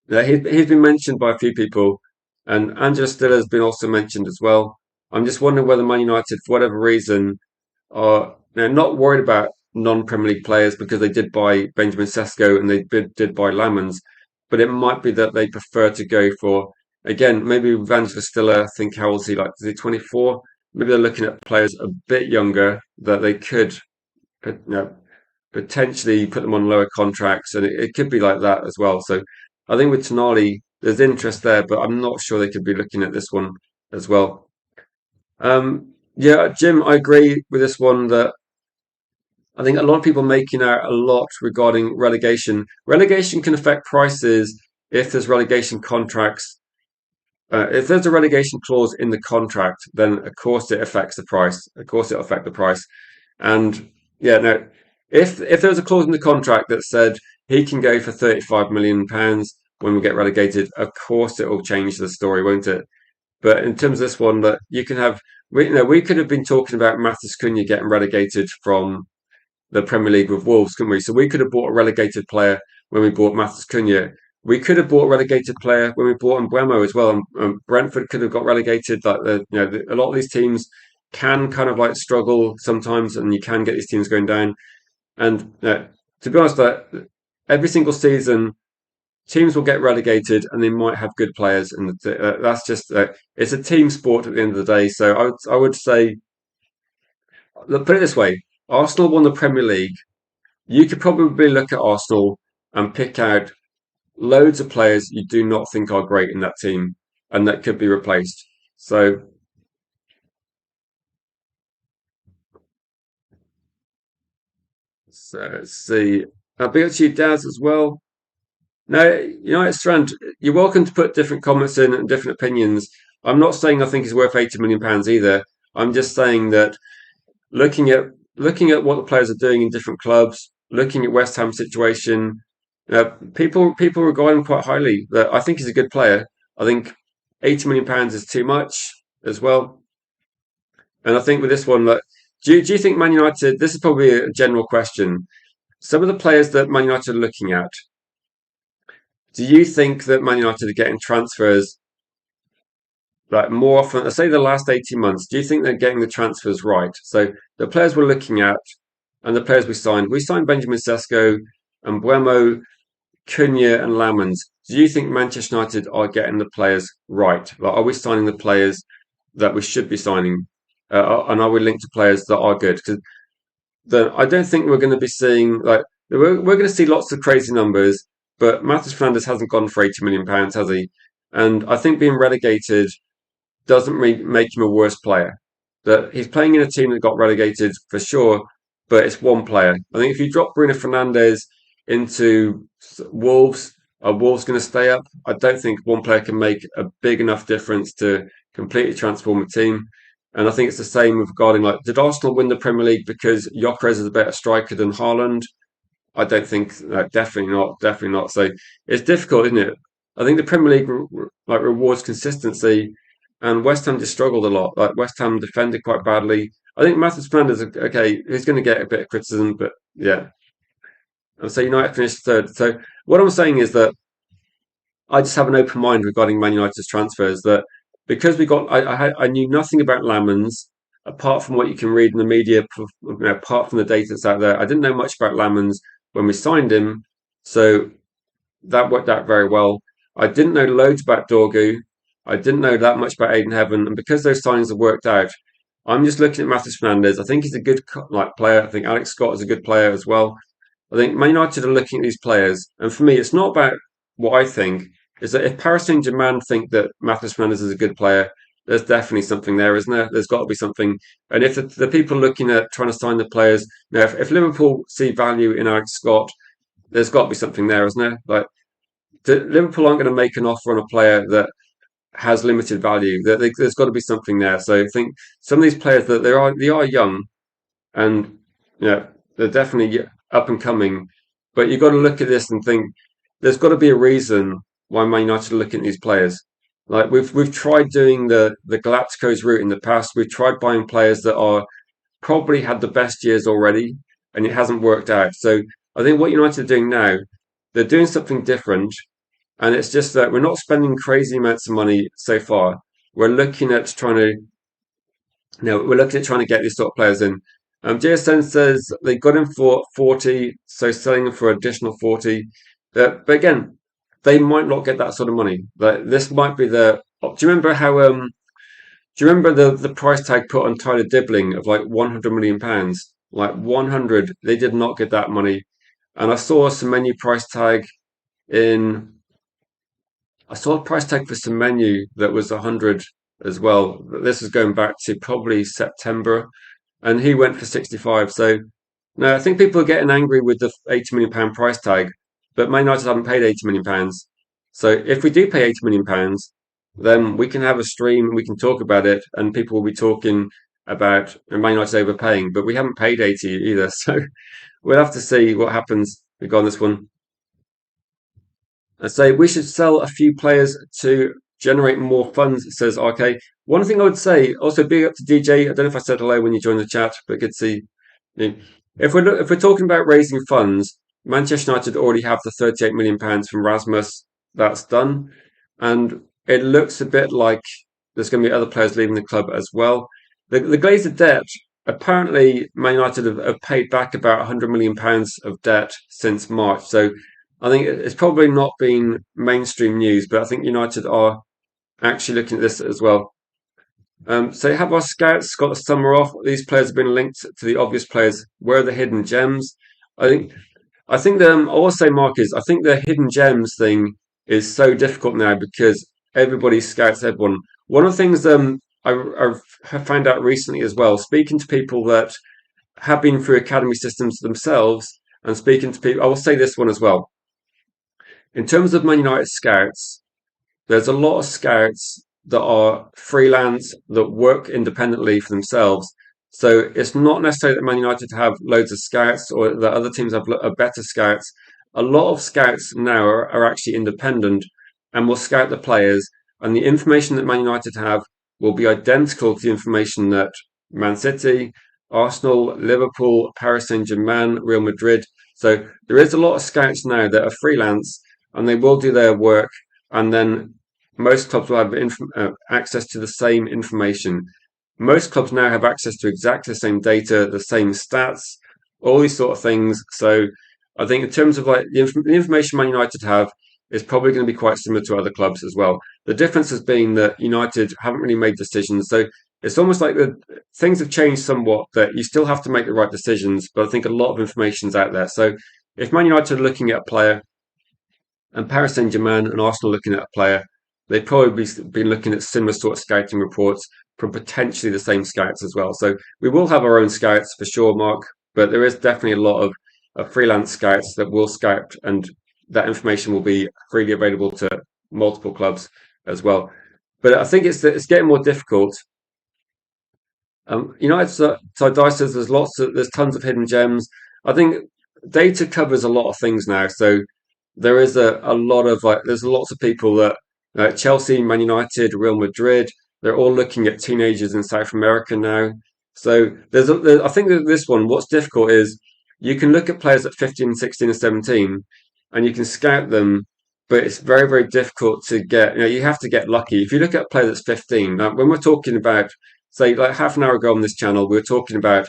yeah, he's been mentioned by a few people, and Angela Stiller has been also mentioned as well. I'm just wondering whether Man United, for whatever reason, are not worried about non-Premier League players because they did buy Benjamin Sesko and they did buy Lamans, but it might be that they prefer to go for again maybe Angela Stiller. I think how old is he? Like is he 24? Maybe they're looking at players a bit younger that they could you know, potentially put them on lower contracts, and it could be like that as well. So I think with Tonali, there's interest there, but I'm not sure they could be looking at this one as well. Yeah, Jim, I agree with this one that I think a lot of people making out a lot regarding relegation. Relegation can affect prices if there's relegation contracts. If there's a relegation clause in the contract, then of course it affects the price. Of course it'll affect the price. And yeah, no, if there was a clause in the contract that said he can go for £35 million when we get relegated, of course it will change the story, won't it? But in terms of this one, that you can have, we could have been talking about Matheus Cunha getting relegated from the Premier League with Wolves, couldn't we? So we could have bought a relegated player when we bought Matheus Cunha. We could have bought a relegated player when we bought Mbuemo as well. And Brentford could have got relegated. Like a lot of these teams can kind of like struggle sometimes, and you can get these teams going down. And to be honest, every single season, teams will get relegated, and they might have good players, and that's just it's a team sport at the end of the day. So I would say, look, put it this way: Arsenal won the Premier League. You could probably look at Arsenal and pick out loads of players you do not think are great in that team, and that could be replaced. So let's see. I'll be up to you, Daz, as well. No, it's Strand. You're welcome to put different comments in and different opinions. I'm not saying I think he's worth £80 million either. I'm just saying that looking at what the players are doing in different clubs, looking at West Ham's situation, people regard him quite highly. That I think he's a good player. I think £80 million is too much as well. And I think with this one, that do you think Man United? This is probably a general question. Some of the players that Man United are looking at, do you think that Man United are getting transfers like more often? Let's say the last 18 months. Do you think they're getting the transfers right? So the players we're looking at and the players we signed Benjamin Sesko and Buemo, Cunha and Lamans. Do you think Manchester United are getting the players right? Like, are we signing the players that we should be signing? And are we linked to players that are good? Because I don't think we're going to be seeing like we're going to see lots of crazy numbers, but Matheus Fernandes hasn't gone for £80 million, has he? And I think being relegated doesn't make him a worse player. That he's playing in a team that got relegated for sure, but it's one player. I think if you drop Bruno Fernandes into Wolves, are Wolves going to stay up? I don't think one player can make a big enough difference to completely transform a team. And I think it's the same regarding like, did Arsenal win the Premier League because Gyökeres is a better striker than Haaland? I don't think, definitely not, definitely not. So it's difficult, isn't it? I think the Premier League like rewards consistency, and West Ham just struggled a lot. Like West Ham defended quite badly. I think Matheus Fernandes, okay, he's going to get a bit of criticism, but yeah. And so United finished third. So what I'm saying is that I just have an open mind regarding Man United's transfers. That because we got, I knew nothing about Lamans apart from what you can read in the media, apart from the data that's out there. I didn't know much about Lamans when we signed him, so that worked out very well. I didn't know loads about Dorgu. I didn't know that much about Aiden Heaven, and because those signings have worked out, I'm just looking at Matheus Fernandes. I think he's a good like player. I think Alex Scott is a good player as well. I think Man United are looking at these players, and for me, it's not about what I think. Is that if Paris Saint-Germain think that Matheus Fernandes is a good player, there's definitely something there, isn't there? There's got to be something. And if the people looking at trying to sign the players, if Liverpool see value in Alex Scott, there's got to be something there, isn't there? Like Liverpool aren't going to make an offer on a player that has limited value. There's got to be something there. So I think some of these players that they are young, and they're definitely up and coming. But you've got to look at this and think there's got to be a reason why Man United are looking at these players. Like we've tried doing the Galacticos route in the past. We've tried buying players that are probably had the best years already, and it hasn't worked out. So I think what United are doing now, they're doing something different, and it's just that we're not spending crazy amounts of money so far. We're looking at trying to we're looking at trying to get these sort of players in. JSN says they got him for 40, so selling him for additional 40. But again, they might not get that sort of money. Like this might be the. Do you remember how? Do you remember the price tag put on Tyler Dibbling of like 100 million pounds? Like 100, they did not get that money. And I saw a Semenyo price tag in. I saw a price tag for Semenyo that was 100 as well. This is going back to probably September, and he went for 65. So no, I think people are getting angry with the 80 million pound price tag, but Man United haven't paid 80 million pounds. So if we do pay 80 million pounds, then we can have a stream, we can talk about it, and people will be talking about Man United overpaying. But we haven't paid 80 either, so we'll have to see what happens regarding this one. I say we should sell a few players to generate more funds, says RK. One thing I would say, also big up to DJ. I don't know if I said hello when you joined the chat, but good to see you. If we're talking about raising funds, Manchester United already have the 38 million pounds from Rasmus. That's done, and it looks a bit like there's going to be other players leaving the club as well. The Glazer debt, apparently, Man United have paid back about 100 million pounds of debt since March. So I think it's probably not been mainstream news, but I think United are actually looking at this as well. So have our scouts got the summer off? These players have been linked to the obvious players. Where are the hidden gems? I think I will say, Mark, is I think the hidden gems thing is so difficult now because everybody scouts everyone. One of the things I have found out recently as well, speaking to people that have been through academy systems themselves, and speaking to people, I will say this one as well. In terms of Man United scouts, there's a lot of scouts that are freelance that work independently for themselves. So it's not necessarily that Man United have loads of scouts or that other teams have better scouts. A lot of scouts now are actually independent and will scout the players, and the information that Man United have will be identical to the information that Man City, Arsenal, Liverpool, Paris Saint-Germain, Real Madrid. So there is a lot of scouts now that are freelance and they will do their work, and then most clubs will have access to the same information. Most clubs now have access to exactly the same data, the same stats, all these sort of things. So I think in terms of like the information Man United have is probably going to be quite similar to other clubs as well. The difference has been that United haven't really made decisions. So it's almost like things have changed somewhat, that you still have to make the right decisions, but I think a lot of information's out there. So if Man United are looking at a player and Paris Saint-Germain and Arsenal looking at a player, they've probably been looking at similar sort of scouting reports from potentially the same scouts as well. So we will have our own scouts for sure, Mark, but there is definitely a lot of freelance scouts that will scout, and that information will be freely available to multiple clubs as well. But I think it's getting more difficult. United Dice says there's tons of hidden gems. I think data covers a lot of things now, so there is a lot of there's lots of people that Chelsea, Man United, Real Madrid, they're all looking at teenagers in South America now. So I think that this one, what's difficult is you can look at players at 15, 16, and 17, and you can scout them, but it's very, very difficult to get. You have to get lucky. If you look at a player that's 15, now when we're talking about, say, like half an hour ago on this channel, we were talking about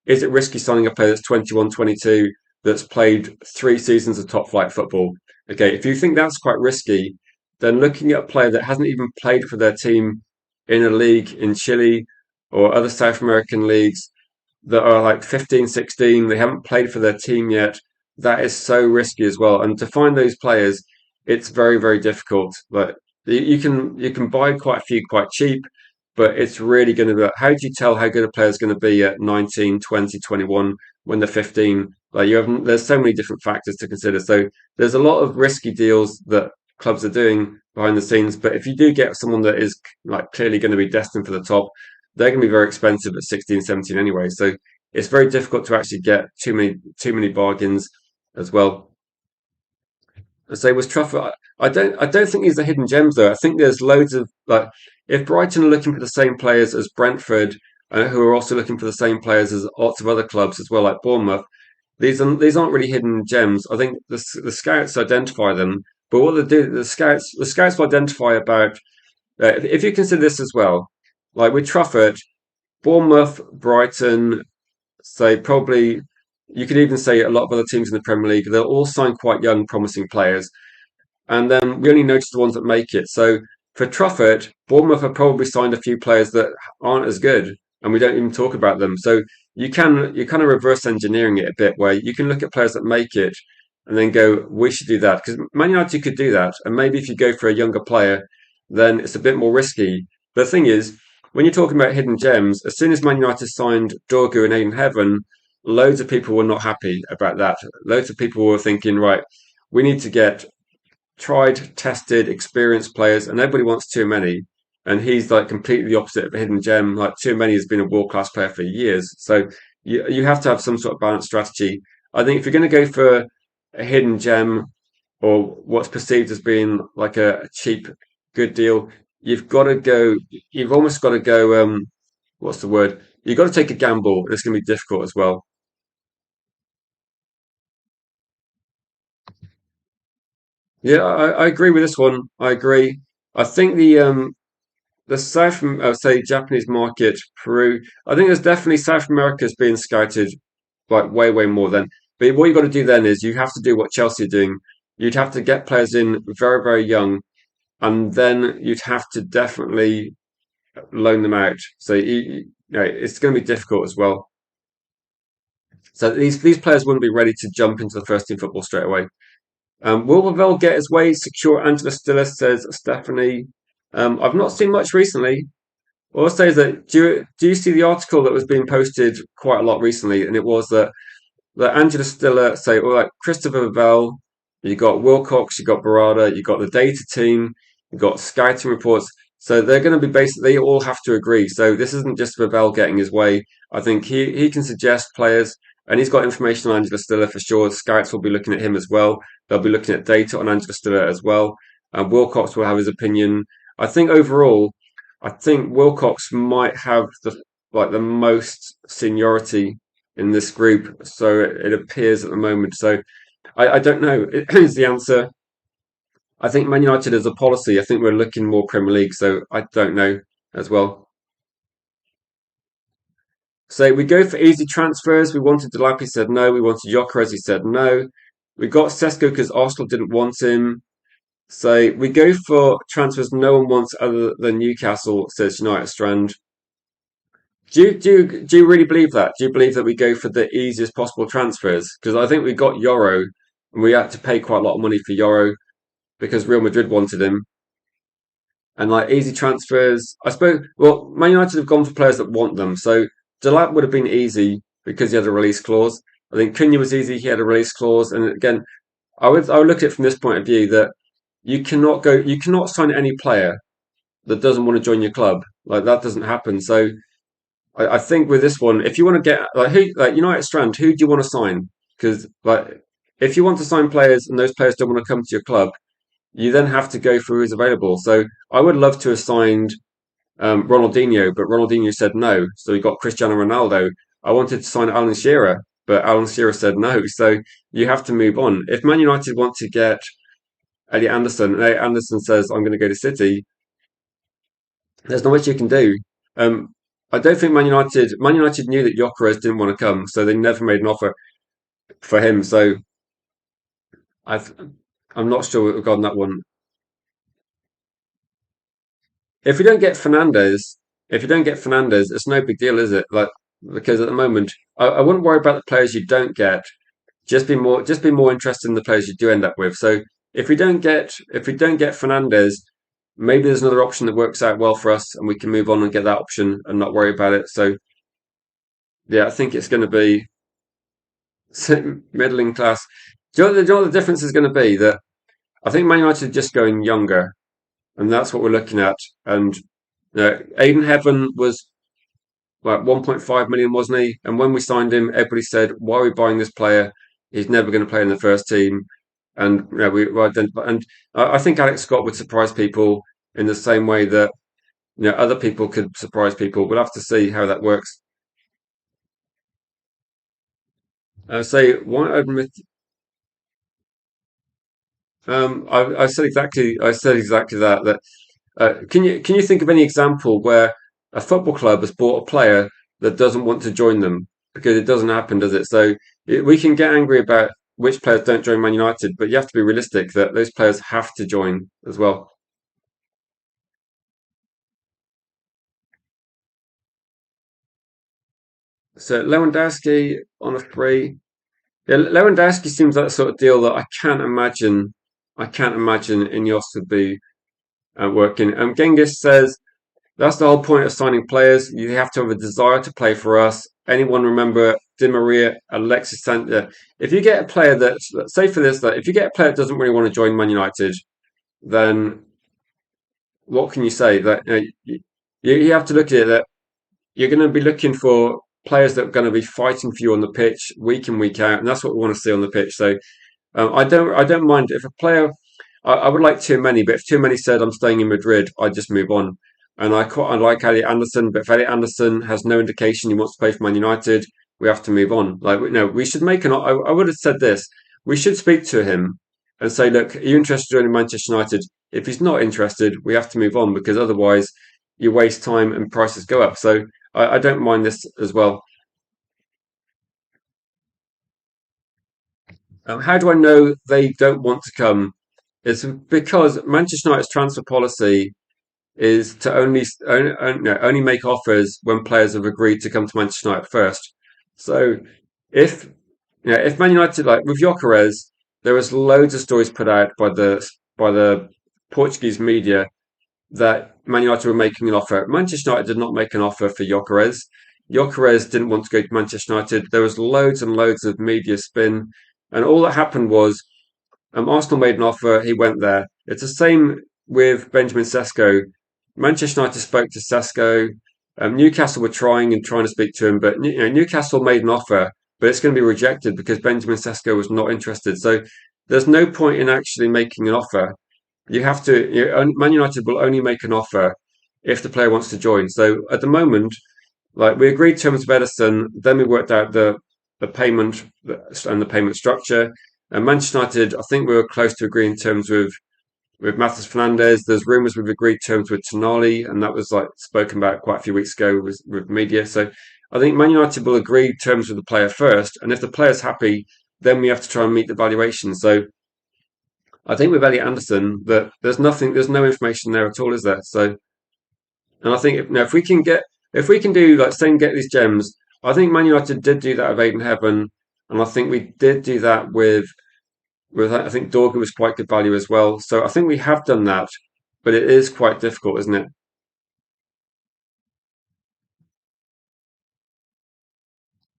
is it risky signing a player that's 21, 22, that's played 3 seasons of top flight football? Okay, if you think that's quite risky, then looking at a player that hasn't even played for their team in a league in Chile or other South American leagues that are like 15, 16, they haven't played for their team yet, that is so risky as well. And to find those players, it's very, very difficult. But you can buy quite a few quite cheap, but it's really going to be how do you tell how good a player is going to be at 19, 20, 21 when they're 15? Like there's so many different factors to consider. So there's a lot of risky deals that clubs are doing behind the scenes. But if you do get someone that is like clearly going to be destined for the top, they're going to be very expensive at 16, 17 anyway. So it's very difficult to actually get too many bargains as well. And so was Truffle. I don't think these are hidden gems though. I think there's loads of like if Brighton are looking for the same players as Brentford, who are also looking for the same players as lots of other clubs as well, like Bournemouth. These aren't really hidden gems. I think the scouts identify them, but what they do, the scouts will identify about. If you consider this as well, like with Trafford, Bournemouth, Brighton, say probably you could even say a lot of other teams in the Premier League, they'll all sign quite young, promising players, and then we only notice the ones that make it. So for Trafford, Bournemouth have probably signed a few players that aren't as good, and we don't even talk about them. So you're kind of reverse engineering it a bit, where you can look at players that make it and then go, we should do that because Man United could do that, and maybe if you go for a younger player, then it's a bit more risky. But the thing is, when you're talking about hidden gems, as soon as Man United signed Dorgu and Aiden Heaven, loads of people were not happy about that. Loads of people were thinking, right, we need to get tried, tested, experienced players, and everybody wants too many. And he's like completely the opposite of a hidden gem. Like too many has been a world class player for years. So you have to have some sort of balanced strategy. I think if you're going to go for a hidden gem or what's perceived as being like a cheap, good deal, you've got to go. You've almost got to go. What's the word? You've got to take a gamble, and it's going to be difficult as well. Yeah, I agree with this one. I agree. I think the South, say Japanese market, Peru. I think there's definitely South America's being scouted like way, way more than. But what you've got to do then is you have to do what Chelsea are doing. You'd have to get players in very, very young, and then you'd have to definitely loan them out. So it's going to be difficult as well. So these players wouldn't be ready to jump into the first team football straight away. Will Ravel get his way? Secure Angela Stiller, says Stephanie. I've not seen much recently. What I'll say is that do you see the article that was being posted quite a lot recently? And it was that Angela Stiller say, well, like Christopher Ravel, you got Wilcox, you got Barada, you got the data team, you got scouting reports. So they're going to be basically they all have to agree. So this isn't just Ravel getting his way. I think he can suggest players, and he's got information on Angela Stiller for sure. Scouts will be looking at him as well. They'll be looking at data on Angela Stiller as well. And Wilcox will have his opinion. I think overall, I think Wilcox might have the most seniority in this group, so it appears at the moment. So I don't know. Is the answer? I think Man United as a policy. I think we're looking more Premier League, so I don't know as well. So we go for easy transfers. We wanted Delapi, he said no. We wanted Gyökeres, he said no. We got Sesko because Arsenal didn't want him. So we go for transfers no one wants other than Newcastle, says United Strand. Do you really believe that? Do you believe that we go for the easiest possible transfers? Because I think we got Euro, and we had to pay quite a lot of money for Euro because Real Madrid wanted him. And like easy transfers, I suppose. Well, Man United have gone for players that want them. So Delap would have been easy because he had a release clause. I think Cunha was easy; he had a release clause. And again, I would look at it from this point of view that you cannot sign any player that doesn't want to join your club. Like that doesn't happen. So I think with this one, if you want to get like United Strand, who do you want to sign? Because like if you want to sign players and those players don't want to come to your club, you then have to go through who's available. So I would love to have signed Ronaldinho, but Ronaldinho said no. So we got Cristiano Ronaldo. I wanted to sign Alan Shearer, but Alan Shearer said no. So you have to move on. If Man United want to get Elliot Anderson, and Elliot Anderson says I'm going to go to City, there's not much you can do. Um, I don't think Man United knew that Gyökeres didn't want to come, so they never made an offer for him. So I've, I'm not sure regarding that one. If we don't get Fernandez, if you don't get Fernandez, it's no big deal, is it? Like because at the moment, I wouldn't worry about the players you don't get. Just be more interested in the players you do end up with. So if we don't get Fernandez, maybe there's another option that works out well for us, and we can move on and get that option and not worry about it. So yeah, I think it's going to be middling class. Do you know what the difference is going to be? That I think Man United are just going younger, and that's what we're looking at. And Aiden Heaven was like 1.5 million, wasn't he? And when we signed him, everybody said, "Why are we buying this player? He's never going to play in the first team." And and I think Alex Scott would surprise people in the same way that other people could surprise people. We'll have to see how that works. So why admit? I said exactly that. That can you think of any example where a football club has bought a player that doesn't want to join them? Because it doesn't happen, does it? So we can get angry about which players don't join Man United, but you have to be realistic that those players have to join as well. So Lewandowski on a free. Yeah, Lewandowski seems like the sort of deal that I can't imagine. I can't imagine Ineos would be working. Genghis says that's the whole point of signing players. You have to have a desire to play for us. Anyone remember Di Maria, Alexis Sanchez? If you get a player that, say for this, that if you get a player that doesn't really want to join Man United, then what can you say? That you have to look at it that you're going to be looking for players that are going to be fighting for you on the pitch week in week out, and that's what we want to see on the pitch. So I don't mind if a player. I would like too many, but if too many said I'm staying in Madrid, I'd just move on. And I like Elliot Anderson, but if Elliot Anderson has no indication he wants to play for Man United, we have to move on. Like we should make an. I would have said this. We should speak to him and say, look, are you interested in joining Manchester United? If he's not interested, we have to move on because otherwise you waste time and prices go up. So I don't mind this as well. How do I know they don't want to come? It's because Manchester United's transfer policy is to only make offers when players have agreed to come to Manchester United first. So if if Man United like with Gyökeres, there was loads of stories put out by the Portuguese media that Man United were making an offer. Manchester United did not make an offer for Gyökeres. Gyökeres didn't want to go to Manchester United. There was loads and loads of media spin, and all that happened was Arsenal made an offer. He went there. It's the same with Benjamin Sesko. Manchester United spoke to Sesko. Newcastle were trying to speak to him, but Newcastle made an offer, but it's going to be rejected because Benjamin Sesko was not interested. So there's no point in actually making an offer. You have to. Man United will only make an offer if the player wants to join. So at the moment, like we agreed terms with Edison, then we worked out the payment and the payment structure. And Manchester United, I think we were close to agreeing terms with Matheus Fernandes. There's rumours we've agreed terms with Tonali, and that was like spoken about quite a few weeks ago with media. So I think Man United will agree terms with the player first, and if the player's happy, then we have to try and meet the valuation. So I think with Elliot Anderson that there's no information there at all, is there? So, and I think if we can do like saying get these gems, I think Man United did do that with Aiden Heaven, and I think we did do that with I think Dorgu was quite good value as well. So I think we have done that, but it is quite difficult, isn't it?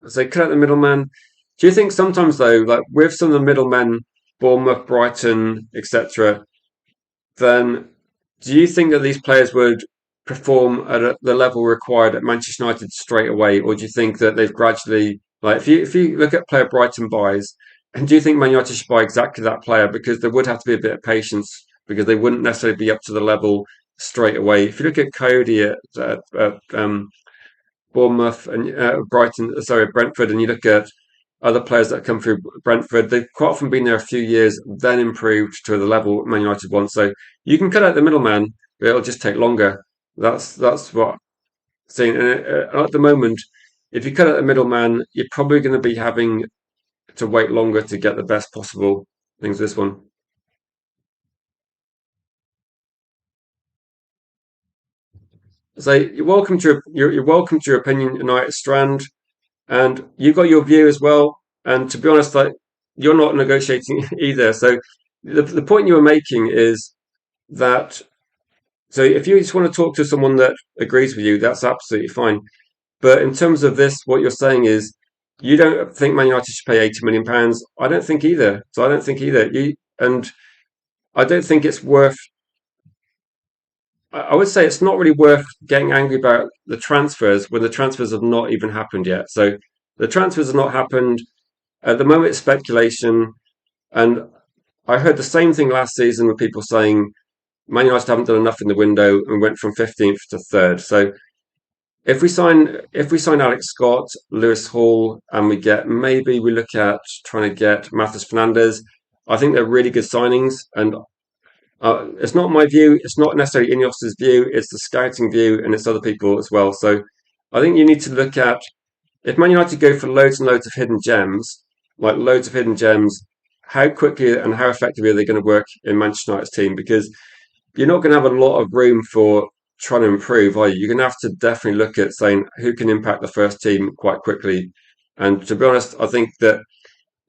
So cut out the middleman. Do you think sometimes though, like with some of the middlemen, Bournemouth, Brighton, etc., then do you think that these players would perform at the level required at Manchester United straight away, or do you think that they've gradually, like, if you look at player Brighton buys, and do you think Man United should buy exactly that player? Because there would have to be a bit of patience because they wouldn't necessarily be up to the level straight away. If you look at Cody at Bournemouth and Brighton, sorry, Brentford, and you look at other players that come through Brentford, they've quite often been there a few years, then improved to the level Man United want. So you can cut out the middleman, but it'll just take longer. That's what I'm saying. And at the moment, if you cut out the middleman, you're probably going to be having to wait longer to get the best possible things. This one. So you're welcome to your opinion tonight, Strand, and you got your view as well. And to be honest, like you're not negotiating either. So the point you were making is that so if you just want to talk to someone that agrees with you, that's absolutely fine. But in terms of this, what you're saying is you don't think Man United should pay £80 million. I don't think either. So I don't think either. And I don't think it's worth. I would say it's not really worth getting angry about the transfers when the transfers have not even happened yet. So the transfers have not happened. At the moment, it's speculation. And I heard the same thing last season with people saying Man United haven't done enough in the window and went from 15th to third. So if we sign Alex Scott, Lewis Hall, and maybe we look at trying to get Matheus Fernandes, I think they're really good signings. And it's not my view. It's not necessarily Ineos's view. It's the scouting view, and it's other people as well. So I think you need to look at if Man United go for loads and loads of hidden gems, like loads of hidden gems, how quickly and how effectively are they going to work in Manchester United's team? Because you're not going to have a lot of room for trying to improve, are you? You're going to have to definitely look at saying who can impact the first team quite quickly. And to be honest, I think that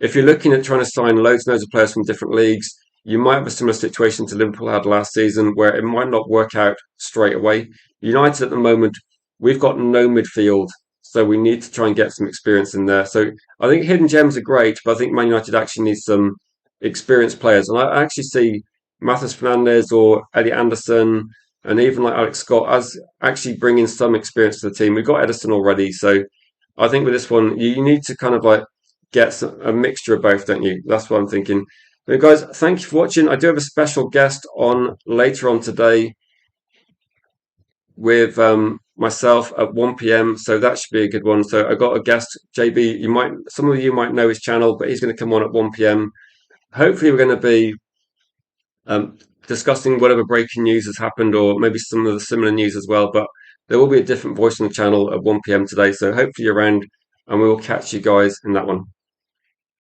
if you're looking at trying to sign loads and loads of players from different leagues, you might have a similar situation to Liverpool had last season where it might not work out straight away. United at the moment, we've got no midfield, so we need to try and get some experience in there. So I think hidden gems are great, but I think Man United actually needs some experienced players. And I actually see Matheus Fernandes or Eddie Anderson and even like Alex Scott as actually bringing some experience to the team. We've got Edison already, so I think with this one, you need to kind of like get a mixture of both, don't you? That's what I'm thinking. But guys, thank you for watching. I do have a special guest on later on today with myself at 1 p.m. So that should be a good one. So I got a guest, JB. Some of you might know his channel, but he's going to come on at 1 p.m. Hopefully, we're going to be um, discussing whatever breaking news has happened, or maybe some of the similar news as well. But there will be a different voice on the channel at 1 p.m. today. So hopefully, you're around, and we will catch you guys in that one.